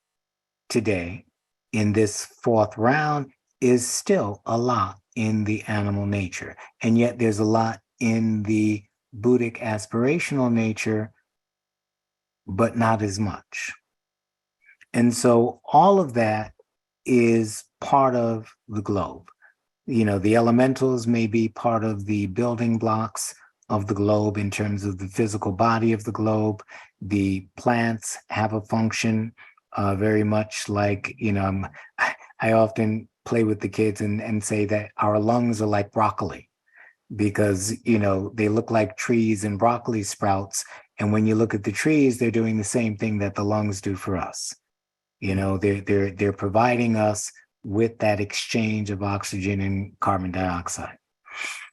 today in this fourth round is still a lot in the animal nature. And yet there's a lot in the Buddhic aspirational nature, but not as much. And so all of that is part of the globe. The elementals may be part of the building blocks of the globe in terms of the physical body of the globe. The plants have a function very much like, I often play with the kids and say that our lungs are like broccoli because, they look like trees and broccoli sprouts. And when you look at the trees, they're doing the same thing that the lungs do for us. They're providing us with that exchange of oxygen and carbon dioxide.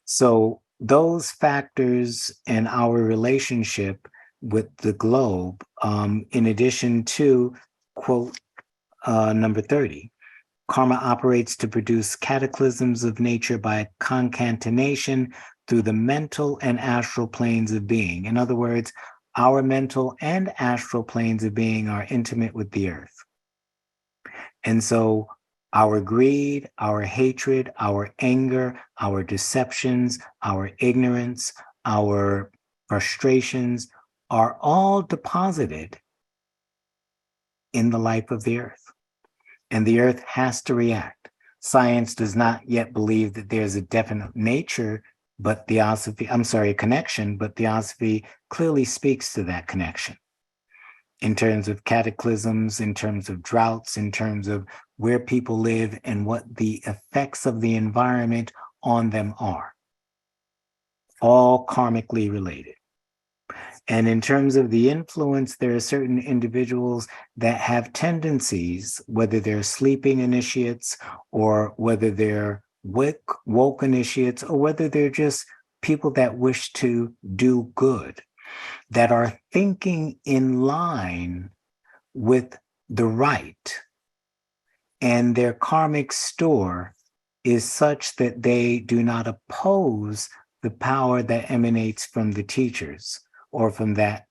So those factors and our relationship with the globe, in addition to, quote, number 30, karma operates to produce cataclysms of nature by concatenation through the mental and astral planes of being. In other words, our mental and astral planes of being are intimate with the earth. And so our greed, our hatred, our anger, our deceptions, our ignorance, our frustrations are all deposited in the life of the earth. And the earth has to react. Science does not yet believe that there's a definite nature, but a connection, but theosophy clearly speaks to that connection in terms of cataclysms, in terms of droughts, in terms of where people live and what the effects of the environment on them are, all karmically related. And in terms of the influence, there are certain individuals that have tendencies, whether they're sleeping initiates or whether they're woke initiates, or whether they're just people that wish to do good, that are thinking in line with the right. And their karmic store is such that they do not oppose the power that emanates from the teachers or from that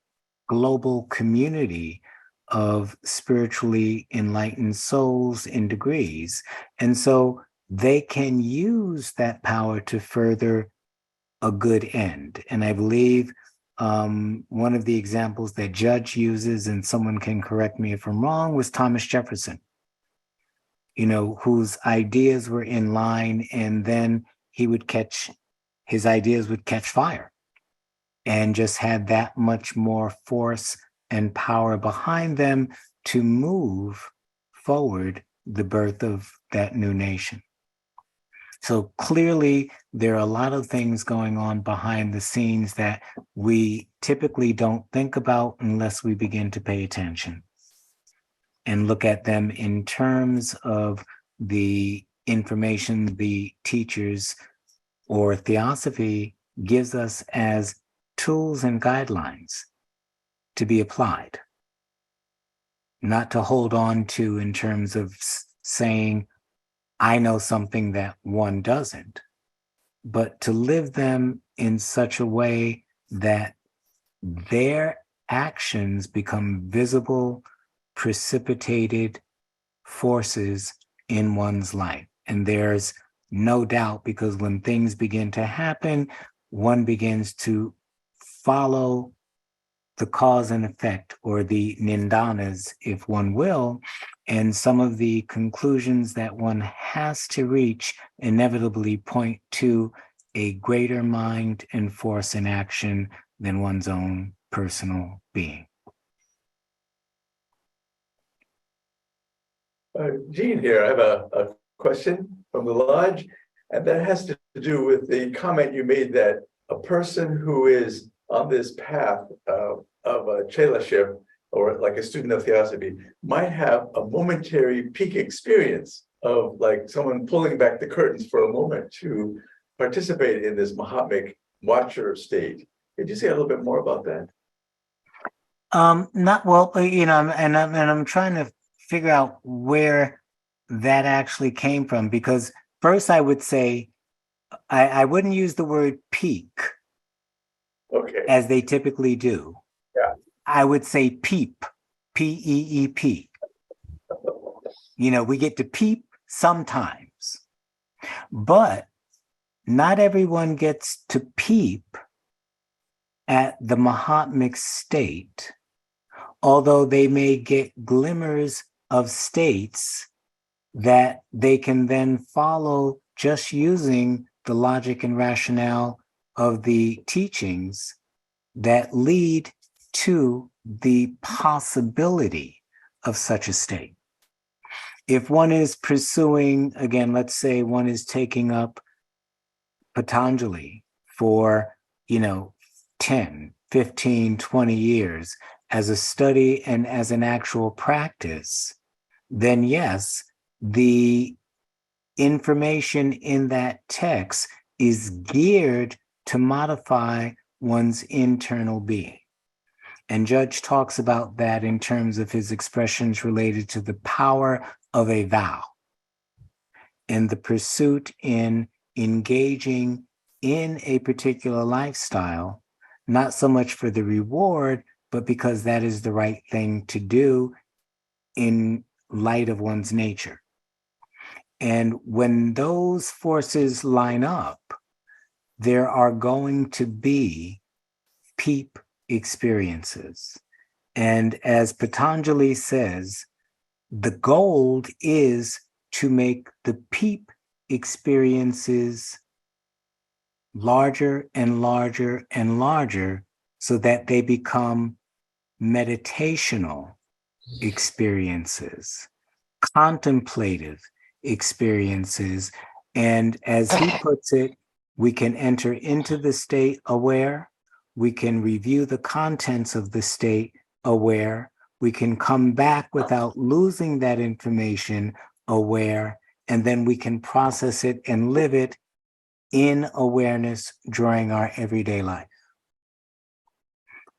global community of spiritually enlightened souls in degrees. And so they can use that power to further a good end. And I believe one of the examples that Judge uses, and someone can correct me if I'm wrong, was Thomas Jefferson, whose ideas were in line, and then his ideas would catch fire and just had that much more force and power behind them to move forward the birth of that new nation. So clearly, there are a lot of things going on behind the scenes that we typically don't think about unless we begin to pay attention and look at them in terms of the information the teachers or theosophy gives us as tools and guidelines to be applied, not to hold on to in terms of saying, I know something that one doesn't, but to live them in such a way that their actions become visible, precipitated forces in one's life. And there's no doubt, because when things begin to happen, one begins to follow the cause and effect, or the nindanas, if one will, and some of the conclusions that one has to reach inevitably point to a greater mind and force in action than one's own personal being. Gene here, I have a question from the lodge, and that has to do with the comment you made that a person who is on this path of a chelaship, or like a student of theosophy, might have a momentary peak experience of like someone pulling back the curtains for a moment to participate in this Mahatmic watcher state. Could you say a little bit more about that? Not well, and I'm trying to figure out where that actually came from, because first I would say I wouldn't use the word peak, Okay. as they typically do. Yeah. I would say peep, P-E-E-P. We get to peep sometimes, but not everyone gets to peep at the Mahatmic state, although they may get glimmers of states that they can then follow just using the logic and rationale of the teachings that lead to the possibility of such a state. If one is pursuing, again, let's say one is taking up Patanjali for, 10, 15, 20 years as a study and as an actual practice, then yes, the information in that text is geared to modify one's internal being. And Judge talks about that in terms of his expressions related to the power of a vow and the pursuit in engaging in a particular lifestyle, not so much for the reward, but because that is the right thing to do in light of one's nature. And when those forces line up, there are going to be peep experiences. And as Patanjali says, the goal is to make the peep experiences larger and larger and larger so that they become meditational experiences, contemplative experiences. And as he puts it, we can enter into the state aware, we can review the contents of the state aware, we can come back without losing that information aware, and then we can process it and live it in awareness during our everyday life.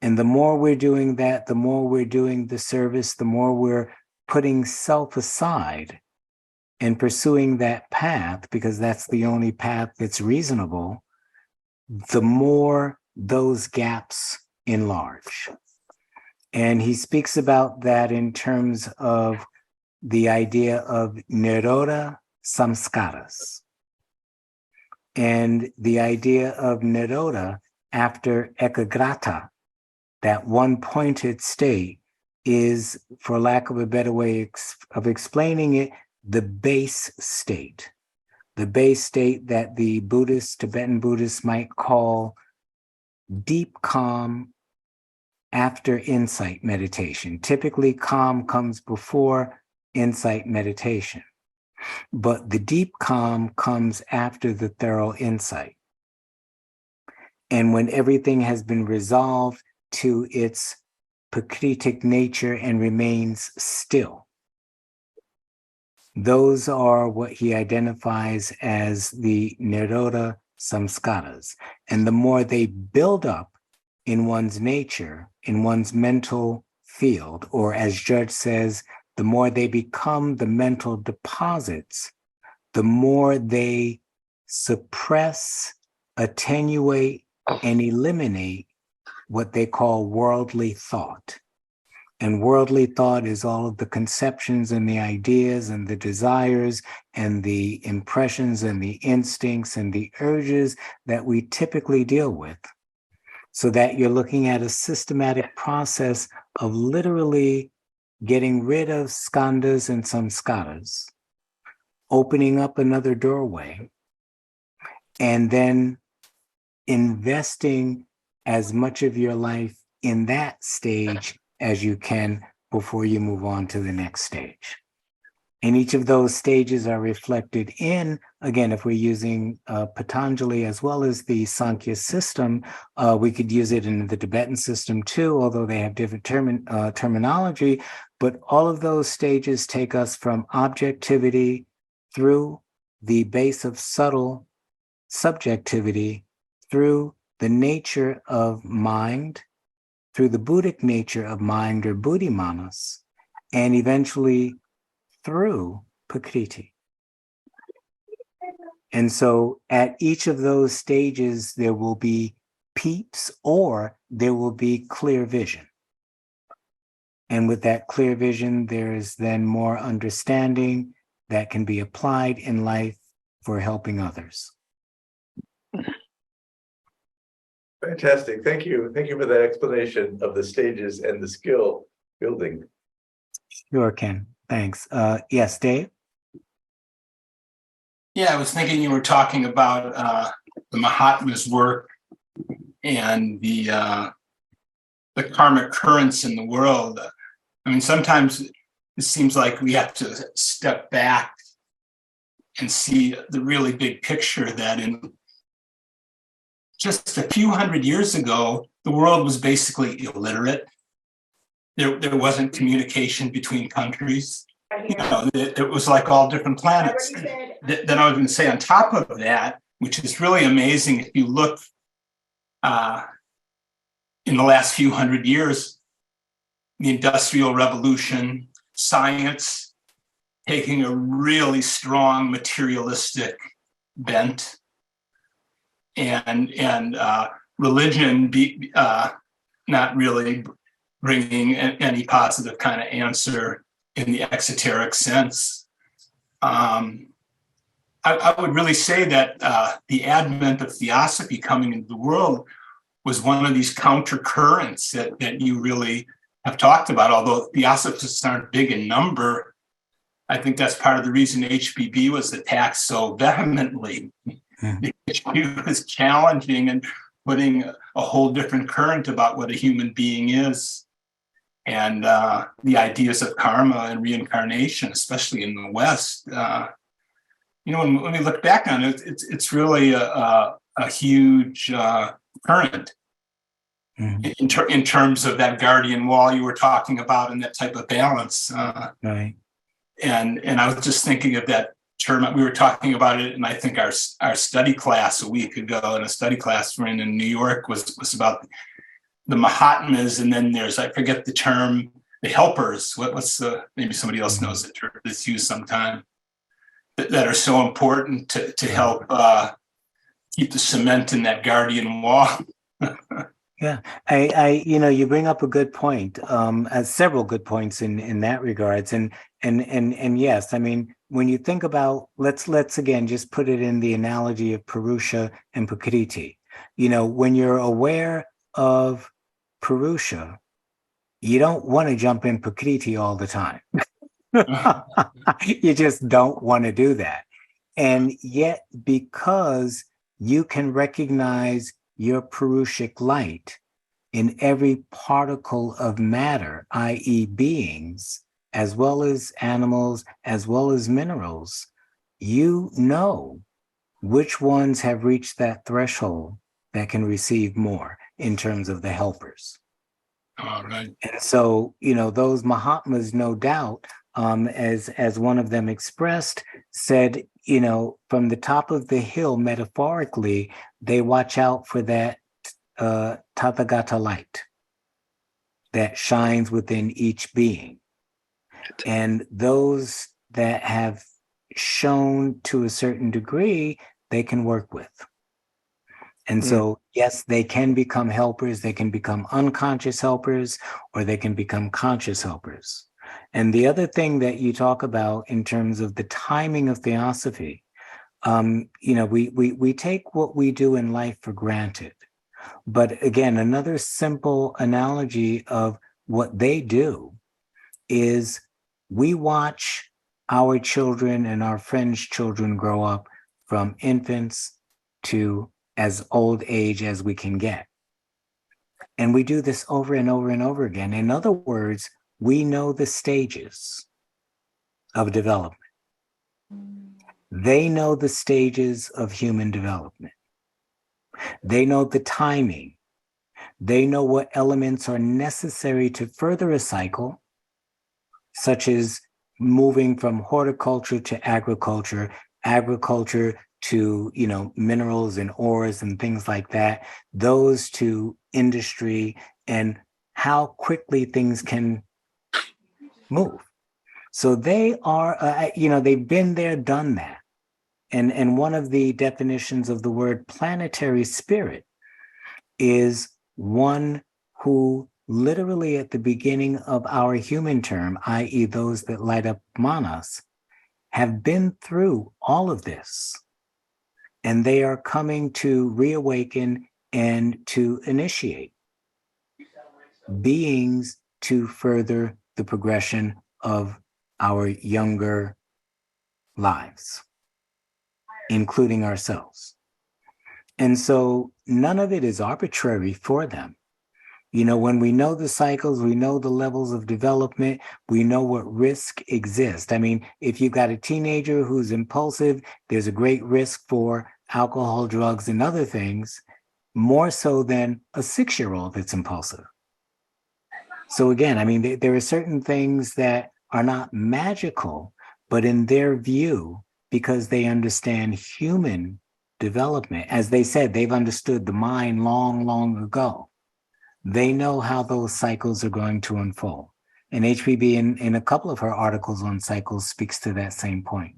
And the more we're doing that, the more we're doing the service, the more we're putting self aside and pursuing that path, because that's the only path that's reasonable, the more those gaps enlarge. And he speaks about that in terms of the idea of nirodha samskaras. And the idea of nirodha after ekagrata, that one-pointed state, is, for lack of a better way of explaining it, the base state. The base state that the Buddhists, Tibetan Buddhists might call deep calm after insight meditation. Typically, calm comes before insight meditation, but the deep calm comes after the thorough insight. And when everything has been resolved to its prakritic nature and remains still. Those are what he identifies as the nirodha samskaras. And the more they build up in one's nature, in one's mental field, or as Judge says, the more they become the mental deposits, the more they suppress, attenuate, and eliminate what they call worldly thought. And worldly thought is all of the conceptions and the ideas and the desires and the impressions and the instincts and the urges that we typically deal with. So that you're looking at a systematic process of literally getting rid of skandhas and samskaras, opening up another doorway, and then investing as much of your life in that stage as you can before you move on to the next stage. And each of those stages are reflected in, again, if we're using Patanjali as well as the Sankhya system, we could use it in the Tibetan system too, although they have different terminology, but all of those stages take us from objectivity through the base of subtle subjectivity, through the nature of mind, through the Buddhic nature of mind or buddhimanas, and eventually through Prakriti. And so at each of those stages, there will be peeps or there will be clear vision. And with that clear vision, there is then more understanding that can be applied in life for helping others. Fantastic. Thank you. Thank you for that explanation of the stages and the skill building. Sure, Ken. Thanks. Yes, Dave? Yeah, I was thinking you were talking about the Mahatma's work and the karmic currents in the world. I mean, sometimes it seems like we have to step back and see the really big picture that in just a few hundred years ago, the world was basically illiterate. There wasn't communication between countries. it was like all different planets. Then I was going to say on top of that, which is really amazing, if you look in the last few hundred years, the Industrial Revolution, science taking a really strong materialistic bent, and religion not really bringing any positive kind of answer in the exoteric sense. I would really say that the advent of theosophy coming into the world was one of these counter currents that you really have talked about. Although theosophists aren't big in number, I think that's part of the reason HPB was attacked so vehemently. It was challenging and putting a whole different current about what a human being is. And the ideas of karma and reincarnation, especially in the West, when we look back on it, it's really a huge current in terms of that guardian wall you were talking about and that type of balance. Right. And I was just thinking of that term. We were talking about it, and I think our study class a week ago, in a study class we're in New York, was about the Mahatmas, and then there's, I forget the term, the helpers. What's the, maybe somebody else knows the term that's used sometime, that are so important to help keep the cement in that guardian wall. Yeah, I you bring up a good point, several good points in that regards, and yes, I mean, when you think about, let's again just put it in the analogy of Purusha and Prakriti. When you're aware of Purusha, you don't want to jump in Prakriti all the time. You just don't want to do that. And yet, because you can recognize your Purushic light in every particle of matter, i.e. beings, as well as animals, as well as minerals, you know which ones have reached that threshold that can receive more in terms of the helpers. All right. And so, those Mahatmas, no doubt, as one of them expressed, said, from the top of the hill, metaphorically, they watch out for that Tathagata light that shines within each being. And those that have shown to a certain degree, they can work with. And so, yes, they can become helpers, they can become unconscious helpers, or they can become conscious helpers. And the other thing that you talk about in terms of the timing of theosophy, we take what we do in life for granted. But again, another simple analogy of what they do is we watch our children and our friends' children grow up from infants to as old age as we can get. And we do this over and over and over again. In other words, we know the stages of development. They know the stages of human development. They know the timing. They know what elements are necessary to further a cycle, such as moving from horticulture to agriculture to, minerals and ores and things like that, those to industry, and how quickly things can move. So they are, they've been there, done that. And one of the definitions of the word planetary spirit is one who literally at the beginning of our human term, i.e. those that light up manas, have been through all of this. And they are coming to reawaken and to initiate beings to further the progression of our younger lives, including ourselves. And so none of it is arbitrary for them. When we know the cycles, we know the levels of development, we know what risk exists. I mean, if you've got a teenager who's impulsive, there's a great risk for alcohol, drugs, and other things, more so than a 6-year-old that's impulsive. So again, I mean, there are certain things that are not magical, but in their view, because they understand human development, as they said, they've understood the mind long, long ago. They know how those cycles are going to unfold. And HPB in a couple of her articles on cycles speaks to that same point.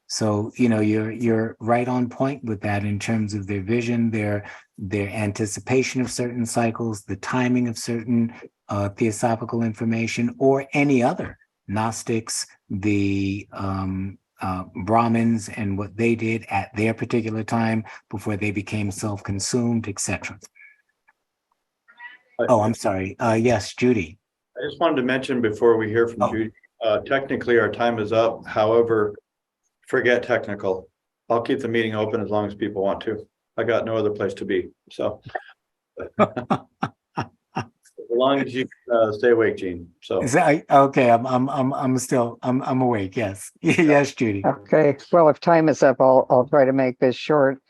So, you know, you're right on point with that in terms of their vision, their anticipation of certain cycles, the timing of certain theosophical information, or any other Gnostics, the Brahmins, and what they did at their particular time before they became self-consumed, etc. Oh, I'm sorry. Yes, Judy. I just wanted to mention before we hear from Oh. Judy, technically our time is up. However, forget technical. I'll keep the meeting open as long as people want to. I got no other place to be, so. As long as you stay awake, Gene, so. Okay, I'm still awake. Yes. Yes, Judy. Okay, well, if time is up, I'll try to make this short.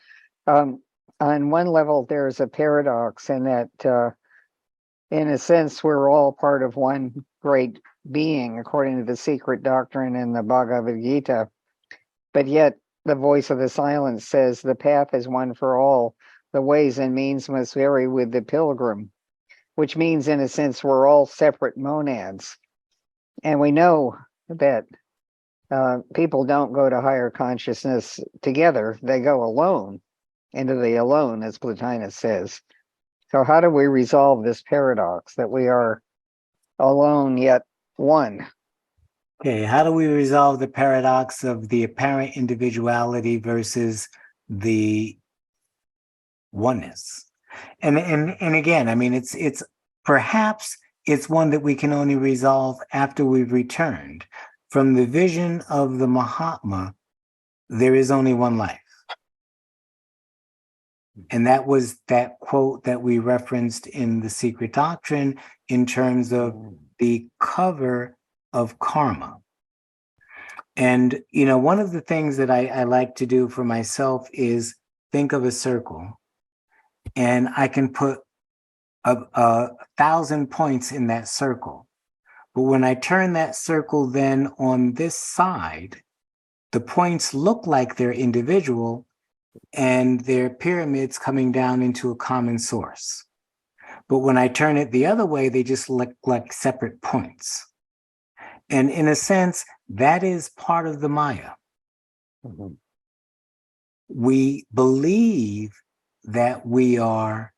On one level, there's a paradox in that, in a sense, we're all part of one great being, according to the secret doctrine in the Bhagavad Gita. But yet, the voice of the silence says the path is one for all. The ways and means must vary with the pilgrim, which means, in a sense, we're all separate monads. And we know that people don't go to higher consciousness together. They go alone, into the alone, as Plotinus says. So how do we resolve this paradox that we are alone yet one? Okay, how do we resolve the paradox of the apparent individuality versus the oneness? And again, I mean, it's perhaps it's one that we can only resolve after we've returned. From the vision of the Mahatma, there is only one life. And that was that quote that we referenced in The Secret Doctrine in terms of the cover of karma. And, you know, one of the things that I like to do for myself is think of a circle, and I can put a 1,000 points in that circle. But when I turn that circle then on this side, the points look like they're individual and they're pyramids coming down into a common source. But when I turn it the other way, they just look like separate points. And in a sense, that is part of the Maya. Mm-hmm. We believe that we are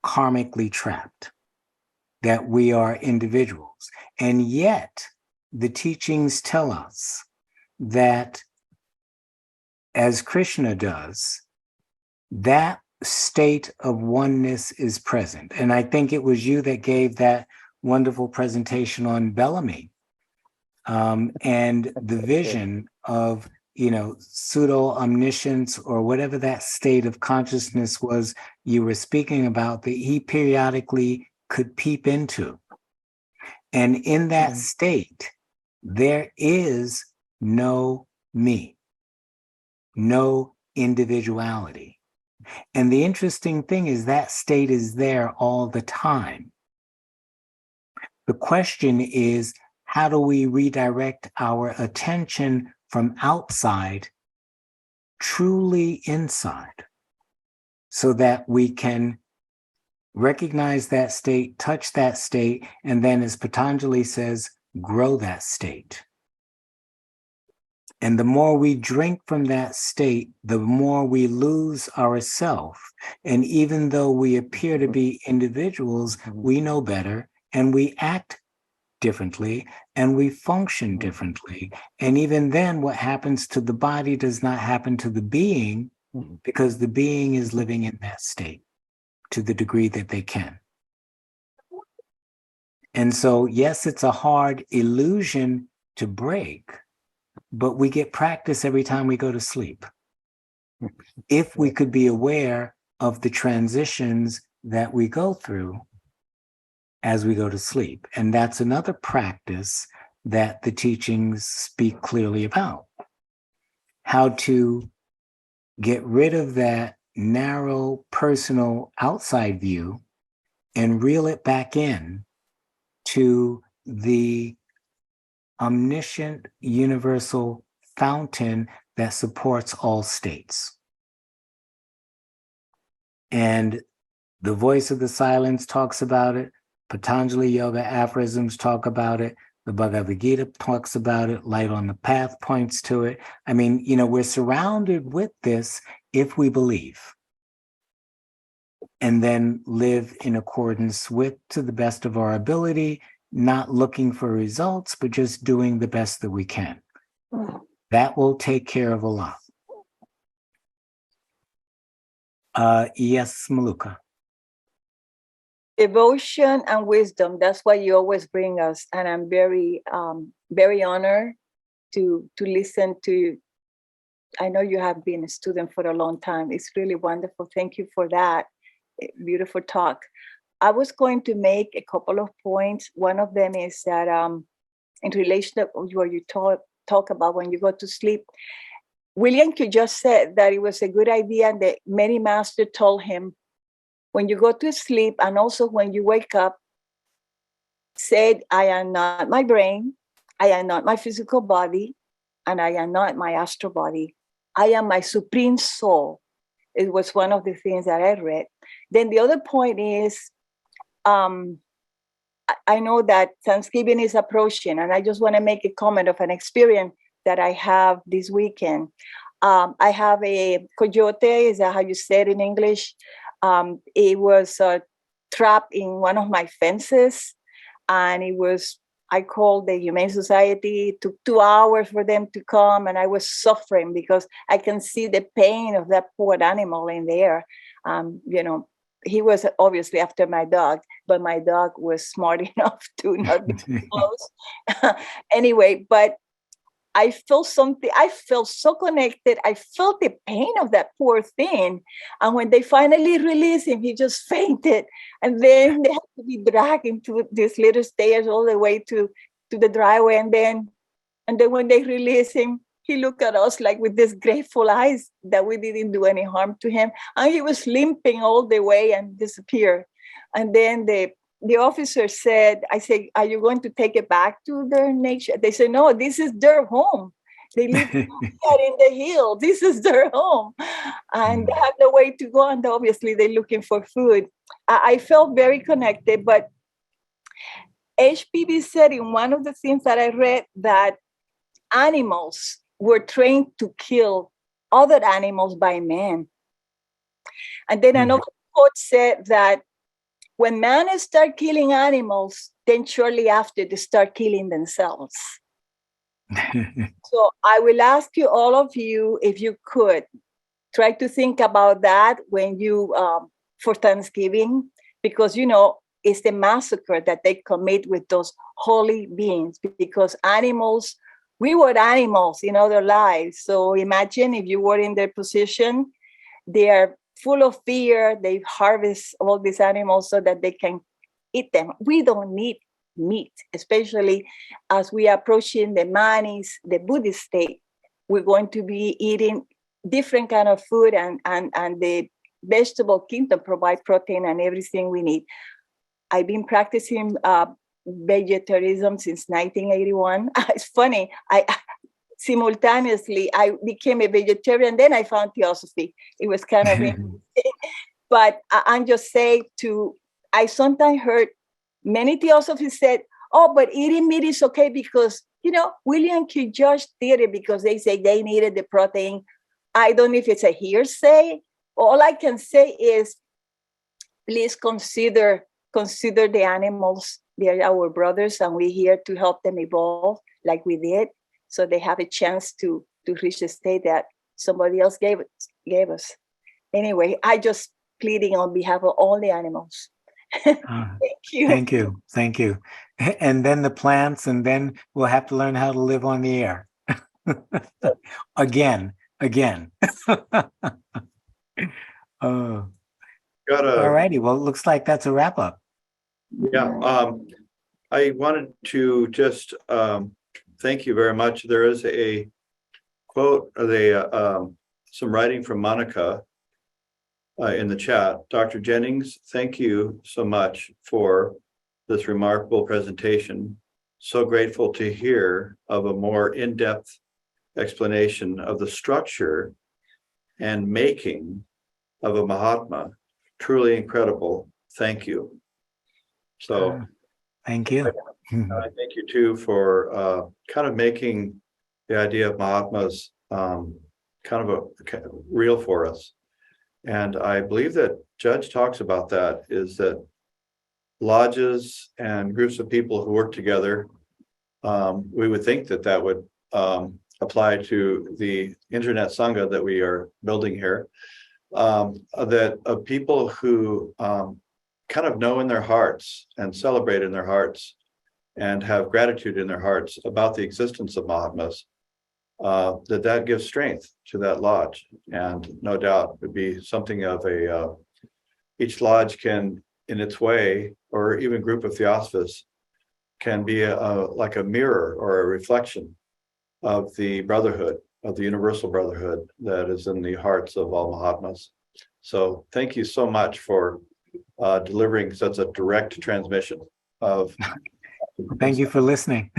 karmically trapped, that we are individuals. And yet, the teachings tell us that, as Krishna does, that state of oneness is present. And I think it was you that gave that wonderful presentation on Bellamy, and the vision of, you know, pseudo omniscience, or whatever that state of consciousness was you were speaking about, that he periodically could peep into. And in that state, there is no me, no individuality. And the interesting thing is that state is there all the time. The question is, how do we redirect our attention from outside truly inside, so that we can recognize that state, touch that state, and then, as Patanjali says, grow that state. And the more we drink from that state, the more we lose ourself. And even though we appear to be individuals, we know better, and we act differently, and we function differently. And even then, what happens to the body does not happen to the being, because the being is living in that state to the degree that they can. And so, yes, it's a hard illusion to break, but we get practice every time we go to sleep. If we could be aware of the transitions that we go through as we go to sleep. And that's another practice that the teachings speak clearly about. How to get rid of that narrow, personal, outside view and reel it back in to the omniscient, universal fountain that supports all states. And the voice of the silence talks about it. Patanjali Yoga aphorisms talk about it. The Bhagavad Gita talks about it. Light on the Path points to it. I mean, we're surrounded with this if we believe, and then live in accordance with, to the best of our ability, not looking for results, but just doing the best that we can. That will take care of a lot. Yes, Maluka. Devotion and wisdom, that's what you always bring us. And I'm very, very honored to listen to. I know you have been a student for a long time. It's really wonderful. Thank you for that beautiful talk. I was going to make a couple of points. One of them is that in relation to what you talk about when you go to sleep, William Q just said that it was a good idea, and that many masters told him, when you go to sleep and also when you wake up, said, I am not my brain, I am not my physical body, and I am not my astral body. I am my supreme soul. It was one of the things that I read. Then the other point is, I know that Thanksgiving is approaching, and I just want to make a comment of an experience that I have this weekend. I have a coyote, is that how you say it in English? It was trapped in one of my fences, and I called the Humane Society. It took 2 hours for them to come, and I was suffering because I can see the pain of that poor animal in there. He was obviously after my dog, but my dog was smart enough to not be close. Anyway, but I felt something, I felt so connected. I felt the pain of that poor thing. And when they finally released him, he just fainted. And then they had to be dragged into these little stairs all the way to the driveway. And then when they released him, he looked at us like with these grateful eyes that we didn't do any harm to him. And he was limping all the way and disappeared. And then the officer said, I said, are you going to take it back to their nature? They said, no, this is their home. They live in the hill. This is their home. And they have no way to go. And obviously they're looking for food. I felt very connected, but HPV said in one of the things that I read that animals were trained to kill other animals by man. And then another quote said that when man start killing animals, then shortly after they start killing themselves. So I will ask you, all of you, if you could try to think about that when you, for Thanksgiving, because, it's the massacre that they commit with those holy beings, because animals, we were animals in other lives. So imagine if you were in their position, they are full of fear. They harvest all these animals so that they can eat them. We don't need meat, especially as we are approaching the Manis, the Buddhist state. We're going to be eating different kind of food, and the vegetable kingdom provide protein and everything we need. I've been practicing vegetarianism since 1981. It's funny. Simultaneously, I became a vegetarian. Then I found theosophy. It was kind of interesting. But I'm just saying I sometimes heard many theosophies said, oh, but eating meat is okay because, William Q. George did it because they say they needed the protein. I don't know if it's a hearsay. All I can say is, please consider the animals. They're our brothers, and we're here to help them evolve like we did, so they have a chance to reach the state that somebody else gave us. Anyway, I just pleading on behalf of all the animals. Thank you. Thank you. And then the plants, and then we'll have to learn how to live on the air. Again. Oh. All righty. Well, it looks like that's a wrap up. Yeah. I wanted to just thank you very much. There is a quote, some writing from Monica in the chat. Dr. Jennings, thank you so much for this remarkable presentation. so grateful to hear of a more in-depth explanation of the structure and making of a Mahatma. Truly incredible. Thank you. So Thank you. thank you too for kind of making the idea of Mahatmas kind of real for us. And I believe that Judge talks about that, is that lodges and groups of people who work together, we would think that that would apply to the internet sangha that we are building here, that of people who kind of know in their hearts and celebrate in their hearts and have gratitude in their hearts about the existence of Mahatmas, that gives strength to that lodge. And no doubt would be something of each lodge can, in its way, or even group of Theosophists, can be like a mirror or a reflection of the brotherhood, of the universal brotherhood that is in the hearts of all Mahatmas. So thank you so much for delivering such a direct transmission of. Thank you for listening.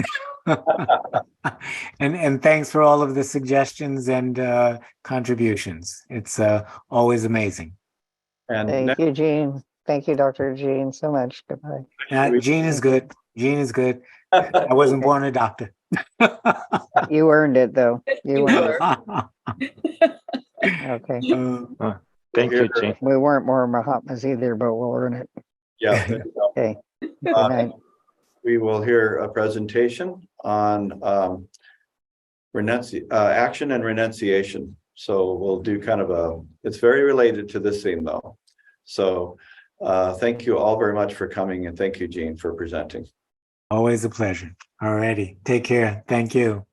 and thanks for all of the suggestions and contributions. It's always amazing. And Thank you, Jean. Thank you, Dr. Jean, so much. Goodbye. Jean is good. Jean is good. I wasn't born a doctor. You earned it, though. You earned it. Okay. Thank you, Jean. We weren't more Mahatmas either, but we'll earn it. yeah, there you go. Okay. Good night. We will hear a presentation on action and renunciation. So we'll do kind of it's very related to this theme though. So thank you all very much for coming, and thank you, Jean, for presenting. Always a pleasure. All righty. Take care. Thank you.